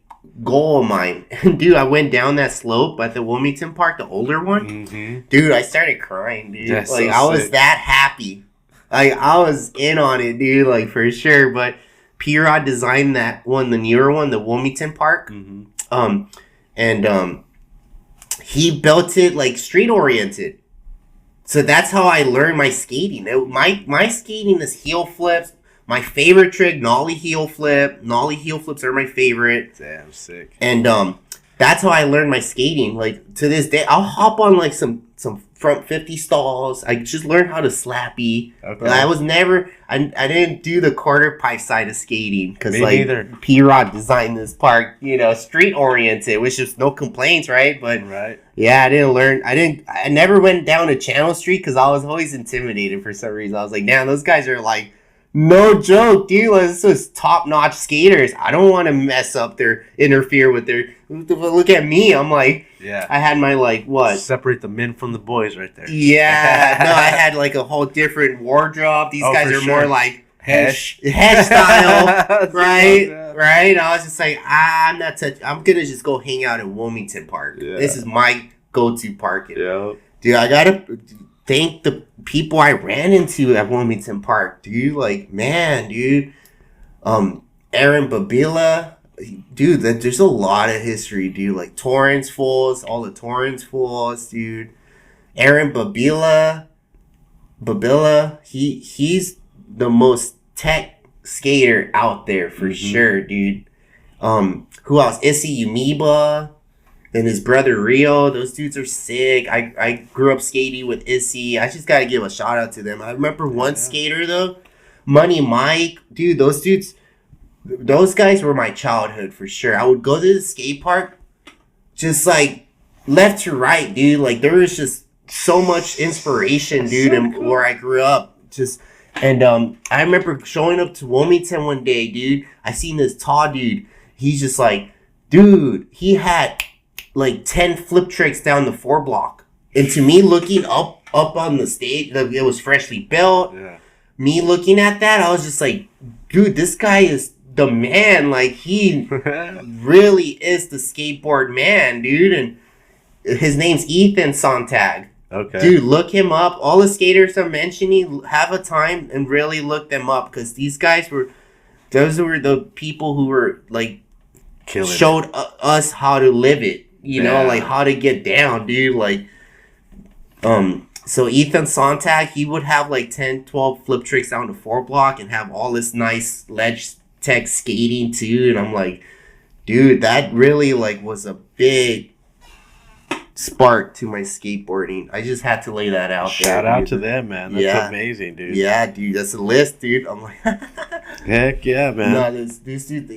goal of mine. Dude, I went down that slope at the Wilmington Park, the older one. Mm-hmm. Dude, I started crying, dude. That's like, so I was sick. that happy. Like, I was in on it, dude, like, for sure. But P-Rod designed that one, the newer one, the Wilmington Park. Mm-hmm. He built it, like, street-oriented. So that's how I learned my skating. My skating is heel flips. My favorite trick, nollie heel flip. Nollie heel flips are my favorite. Damn, sick. And that's how I learned my skating. Like, to this day, I'll hop on like some front 50 stalls. I just learned how to slappy. Okay. But I was never, I didn't do the quarter pipe side of skating because like P-Rod designed this park, street oriented, which is no complaints, right? But yeah, I never went down to Channel Street because I was always intimidated for some reason. I was like, damn, those guys are like, no joke, dude. Like, this is top-notch skaters. I don't want to interfere with their... Look at me. I'm like... Yeah. I had my, like, what? Separate the men from the boys right there. Yeah. No, I had, like, a whole different wardrobe. These guys are more, like... Hesh style. Right? Right? I was just like, I'm not touching... I'm going to just go hang out in Wilmington Park. Yeah. This is my go-to park. Yeah. Dude, I got to... thank the people I ran into at Wilmington Park, dude. Like, man, dude. Aaron Babila. Dude, there's a lot of history, dude. Like, Torrance Falls, all the Torrance Falls, dude. Aaron Babila, he's the most tech skater out there for sure, dude. Who else? Issy Umiba. and his brother Rio. Those dudes are sick. I grew up skating with Issy. I just gotta give a shout out to them. I remember one skater though, Money Mike. Dude, those dudes, those guys were my childhood for sure. I would go to the skate park, just like left to right, dude. Like there was just so much inspiration, dude, and where I grew up. And I remember showing up to Wilmington one day, dude. I seen this tall dude. He's just like, dude, he had like 10 flip tricks down the 4 block. And to me, looking up on the stage, it was freshly built. Yeah. Me looking at that, I was just like, dude, this guy is the man. Like, he really is the skateboard man, dude. And his name's Ethan Sontag. Okay. Dude, look him up. All the skaters I'm mentioning, have a time and really look them up. Because those were the people who were, like, showed us how to live it. You know, like how to get down, dude. Like, so Ethan Sontag, he would have like 10, 12 flip tricks down the 4 block and have all this nice ledge tech skating too. And I'm like, dude, that really like was a big spark to my skateboarding. I just had to lay that out there. Shout out to them, man. That's amazing, dude. Yeah, dude, that's a list, dude. I'm like, heck yeah, man. No, this dude,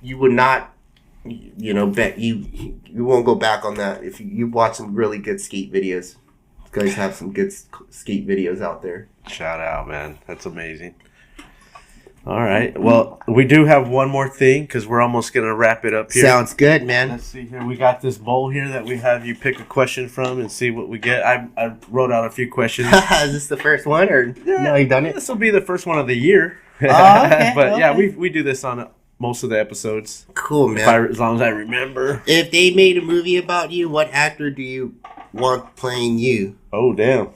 you would not. You know, bet you won't go back on that if you watch some really good skate videos. You guys have some good skate videos out there. Shout out, man. That's amazing. All right. Well, we do have one more thing because we're almost going to wrap it up here. Sounds good, man. Let's see here. We got this bowl here that we have you pick a question from and see what we get. I wrote out a few questions. Is this the first one or no, you've done it? This will be the first one of the year. Oh, okay. But yeah, we do this on most of the episodes. Cool, man. As long as I remember. If they made a movie about you, what actor do you want playing you? Oh, damn.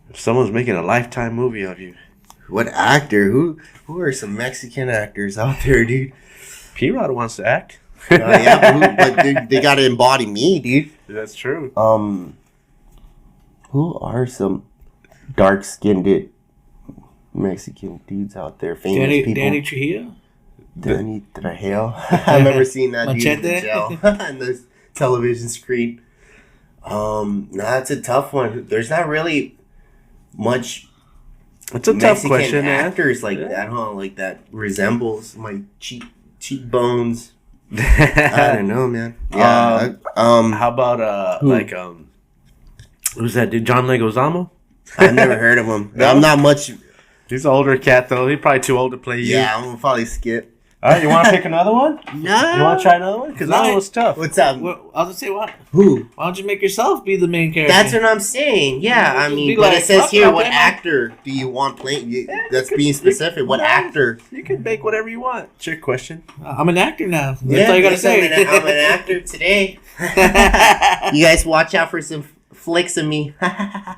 If someone's making a Lifetime movie of you. What actor? Who are some Mexican actors out there, dude? P-Rod wants to act. Yeah, but they got to embody me, dude. That's true. Who are some dark-skinned Mexican dudes out there? Famous people. Danny Trujillo? Danny Trujillo. I remember seeing that dude in the jail on the television screen. That's a tough one. There's not really much. It's a Mexican tough question, actors like that, huh? Like that resembles my cheekbones. I don't know, man. Yeah. How about who's that dude? John Leguizamo? I've never heard of him. No? I'm not much. He's an older cat though. He's probably too old to play you. Yeah, I'm gonna probably skip. All right, you want to pick another one? No. You want to try another one? Because that one was tough. What's up? Well, I was gonna say what? Who? Why don't you make yourself be the main character? That's what I'm saying. Yeah, I mean, but it says here, what actor do you want playing? That's being specific. What actor? You can make whatever you want. It's your question. I'm an actor now. That's all you gotta say. I'm an actor today. You guys watch out for some flicks of me.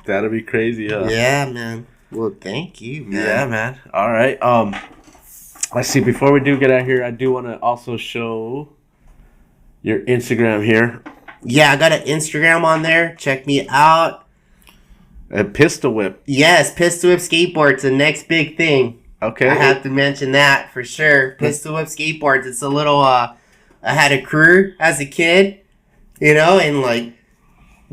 That'll be crazy, huh? Yeah, man. Well, thank you, man. Yeah, man. All right. Let's see. Before we do get out here, I do want to also show your Instagram here. Yeah, I got an Instagram on there. Check me out. A Pistol Whip. Yes, Pistol Whip Skateboards, the next big thing. Okay. I have to mention that for sure. Pistol Whip Skateboards. It's a little. I had a crew as a kid, you know, and like.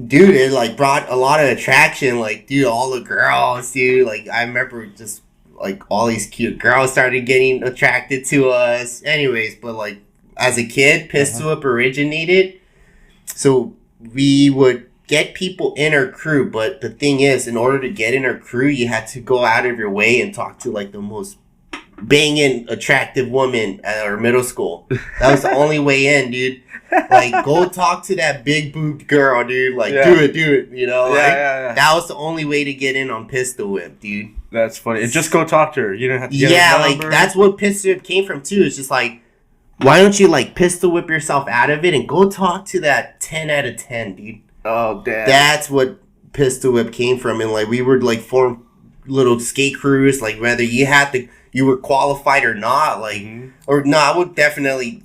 Dude, it like brought a lot of attraction. Like, dude, all the girls, dude. Like, I remember just like all these cute girls started getting attracted to us. Anyways, but like as a kid, Pistol Whip originated. So we would get people in our crew, but the thing is, in order to get in our crew, you had to go out of your way and talk to like the most banging attractive woman at our middle school. That was the only way in, dude. Like, go talk to that big boobed girl, dude. Like, do it, you know? Like, that was the only way to get in on Pistol Whip, dude. That's funny. And just go talk to her. You didn't have to get her number. Like, that's what Pistol Whip came from, too. It's just like, why don't you, like, Pistol Whip yourself out of it and go talk to that 10 out of 10, dude. Oh, damn. That's what Pistol Whip came from. And, like, we would, like, form little skate crews, like, whether you were qualified or not, like, or no, I would definitely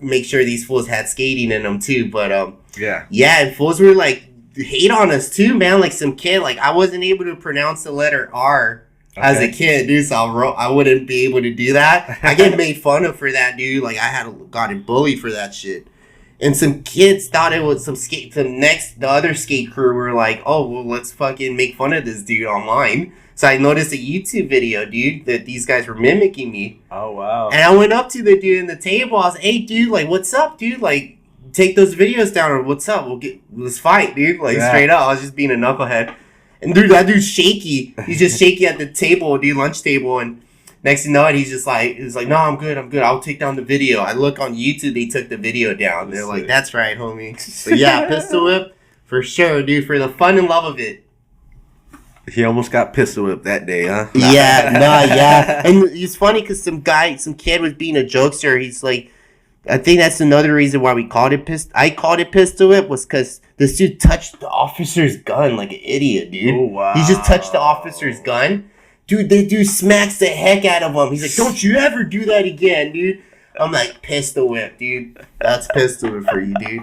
make sure these fools had skating in them too, but and fools were like hate on us too, man. Like some kid, like I wasn't able to pronounce the letter R as a kid, dude, so I wouldn't be able to do that. I get made fun of for that, dude. Like I had gotten bullied for that shit, And some kids thought it was the other skate crew were like, oh, well, let's fucking make fun of this dude online. So I noticed a YouTube video, dude, that these guys were mimicking me. Oh, wow. And I went up to the dude in the table. I was, hey, dude, like, what's up, dude? Like, take those videos down, or what's up? Let's fight, dude. Like, straight up. I was just being a knucklehead. And dude, that dude's shaky. He's just shaky at the table, dude, lunch table. And next thing you know, he's like, no, I'm good. I'll take down the video. I look on YouTube, they took the video down. They're like, that's right, homie. But yeah, pistol whip, for sure, dude, for the fun and love of it. He almost got pistol whipped that day, huh? Yeah. And it's funny because some kid was being a jokester. He's like, I think that's another reason why we called it I called it pistol whip, was because this dude touched the officer's gun like an idiot, dude. Oh, wow. He just touched the officer's gun. Dude, the dude smacks the heck out of him. He's like, don't you ever do that again, dude. I'm like, pistol whip, dude. That's pistol whip for you, dude.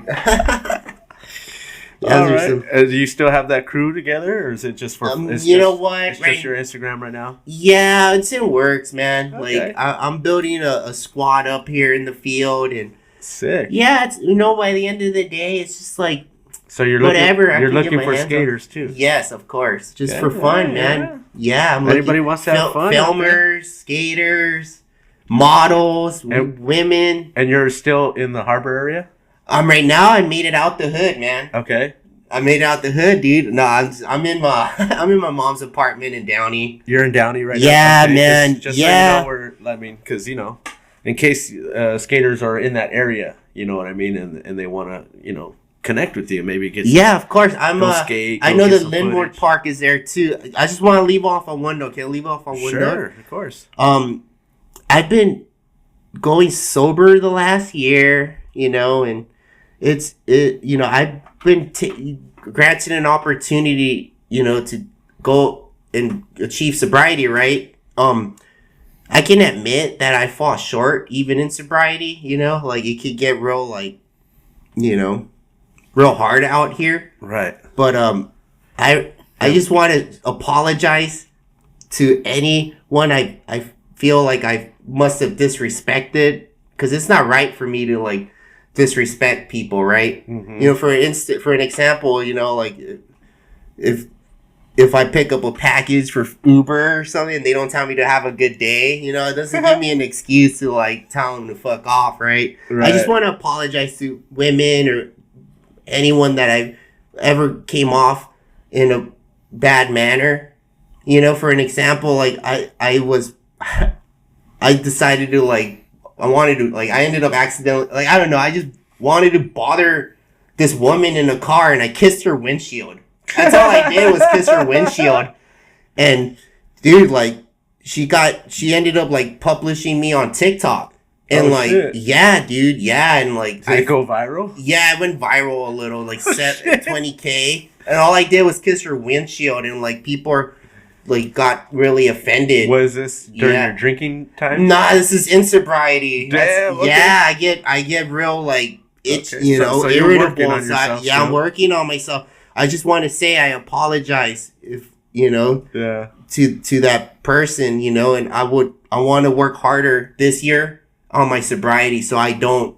All right. Do you still have that crew together, or is it just for? You know what? It's just your Instagram right now. Yeah, it's in works, man. Okay. Like I'm building a squad up here in the field, and sick. Yeah, it's by the end of the day, it's just like so you're whatever. Looking, you're looking for skaters too. Yes, of course, just for fun, man. Yeah, I'm anybody wants to have fun. Filmers, skaters, models, women. And you're still in the harbor area. Right now. I made it out the hood, man. Okay. I made it out the hood, dude. No, I'm in my mom's apartment in Downey. You're in Downey right now. Yeah, man. Just so you know where. I mean, because in case skaters are in that area, you know what I mean, and they want to, connect with you, maybe get. Yeah, of course. I know the Lindward footage. Park is there too. I just want to leave off on one note. Can I leave off on one note? Sure, of course. I've been going sober the last year, and I've been granted an opportunity, to go and achieve sobriety, right? I can admit that I fall short even in sobriety, like it could get real, like, real hard out here. Right. But I just want to apologize to anyone I feel like I must have disrespected, because it's not right for me to like disrespect people, right? Mm-hmm. For an example, like if I pick up a package for Uber or something and they don't tell me to have a good day, it doesn't give me an excuse to like tell them to fuck off, right? I just want to apologize to women or anyone that I ever came off in a bad manner. For an example, like I decided to I ended up accidentally, I don't know, I just wanted to bother this woman in a car and I kissed her windshield. That's all I did was kiss her windshield. And dude, she ended up like publishing me on TikTok. And shit. Yeah, dude, yeah. And like, did it go viral? Yeah, it went viral a little, like 20K. And all I did was kiss her windshield, and like people are like got really offended. Was this during your drinking time? Nah, this is in sobriety. Damn. Okay. Yeah, I get real like itch, okay. So irritable. you're working on yourself, I'm working on myself. I just want to say I apologize if to that person, and I want to work harder this year on my sobriety so I don't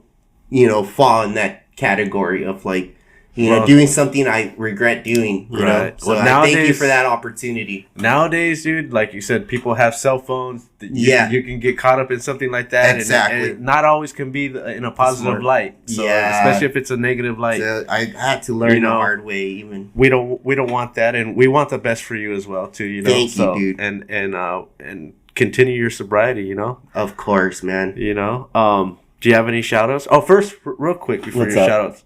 fall in that category of like doing something I regret doing, right. So I thank you for that opportunity. Nowadays, dude, like you said, people have cell phones. You can get caught up in something like that. Exactly. And it not always can be in a positive light. So, especially if it's a negative light. So I had to learn the hard way even. We don't want that, and we want the best for you as well, too, Thank you, dude. And continue your sobriety, Of course, man. Do you have any shout-outs? Oh, first, real quick before your shout-outs.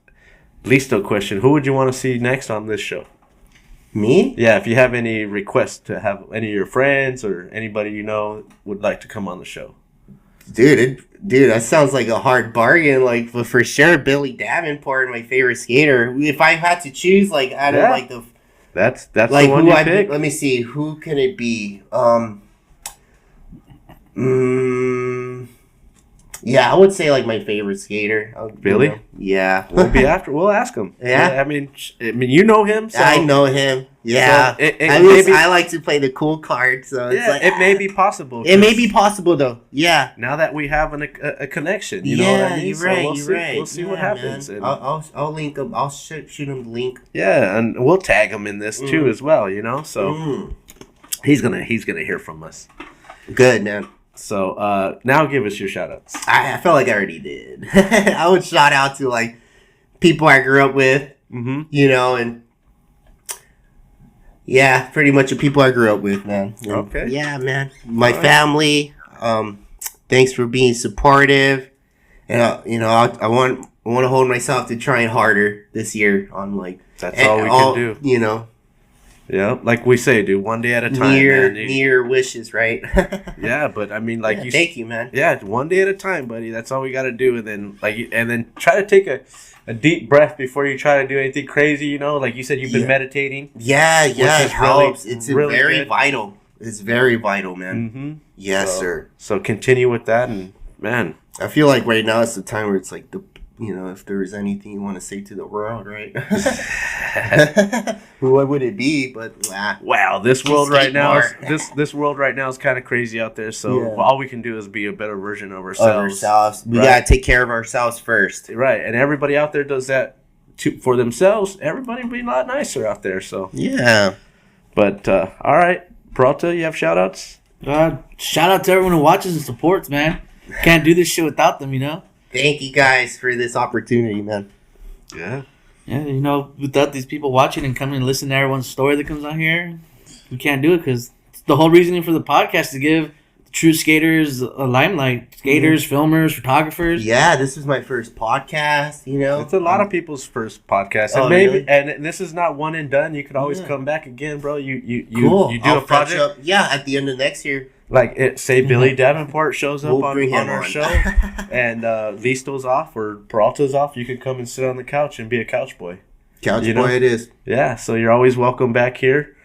Listo question. Who would you want to see next on this show? Me? Yeah, if you have any requests to have any of your friends or anybody would like to come on the show. Dude, that sounds like a hard bargain. Like, but for sure, Billy Davenport, my favorite skater. If I had to choose, like, out of like the... That's like the one you pick. Let me see. Who can it be? Yeah, I would say like my favorite skater. Billy? You know, yeah. We'll ask him. Yeah. I mean, you know him. So, I know him. Yeah. So I like to play the cool card, so it's like it may be possible. It may be possible though. Yeah. Now that we have a connection, you know what I mean? You're So right. we'll You're see, right. We'll see what happens. Man. And, I'll link him. I'll shoot him the link. yeah, and we'll tag him in this too as well. You know, so he's gonna hear from us. Good, man. So now give us your shout outs. I felt like I already did. I would shout out to like people I grew up with, you know, and yeah, pretty much the people I grew up with, man. And, Okay. yeah, man. My family. Thanks for being supportive, and you know, I want to hold myself to trying harder this year on like That's all we can do. You know. Yeah, like we say, dude, one day at a time. Near wishes, right? Yeah, but I mean, like thank you, man. Yeah, one day at a time, buddy. That's all we got to do, and then try to take a deep breath before you try to do anything crazy. You know, like you said, you've been meditating. Yeah, it helps. It's really very good. vital. It's very vital, man. Mm-hmm. Yes, sir. So continue with that, and man, I feel like right now it's the time where it's like if there is anything you want to say to the world, right? What would it be? But wow, this world right now more. this world right now is kind of crazy out there. So all we can do is be a better version of ourselves. We gotta take care of ourselves first, right? And everybody out there does that for themselves. Everybody will be a lot nicer out there. So yeah. But all right, Peralta, you have shout outs? Shout out to everyone who watches and supports, man. Can't do this shit without them, you know? Thank you guys for this opportunity, man. Yeah. Yeah, you know, without these people watching and coming and listening to everyone's story that comes on here, we can't do it because the whole reasoning for the podcast is to give true skaters a limelight. Skaters, filmers, photographers. Yeah, this is my first podcast, you know. It's a lot of people's first podcast. Oh, And maybe really? and this is not one and done. You could always come back again, bro. You Cool. you do I'll a project. fetch up, yeah, at the end of next year. Like say Billy Davenport shows up We'll on bring him our on. show and Listo's off or Peralta's off, you could come and sit on the couch and be a couch boy. Couch You boy know? it is. Yeah, so you're always welcome back here.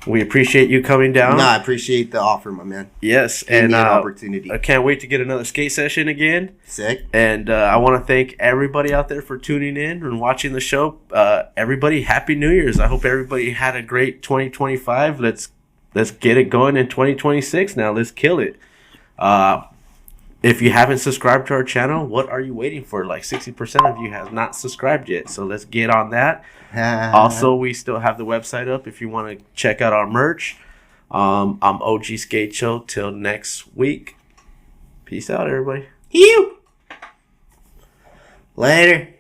We appreciate you coming down. No, I appreciate the offer, my man. Yes, Give and me an opportunity. I can't wait to get another skate session again. Sick. And I want to thank everybody out there for tuning in and watching the show. Everybody, Happy New Year's. I hope everybody had a great 2025. Let's get it going in 2026 now. Let's kill it. If you haven't subscribed to our channel, what are you waiting for? Like 60% of you have not subscribed yet. So let's get on that. Also, we still have the website up if you want to check out our merch. I'm OG Sk8. Till next week. Peace out, everybody. You. Later.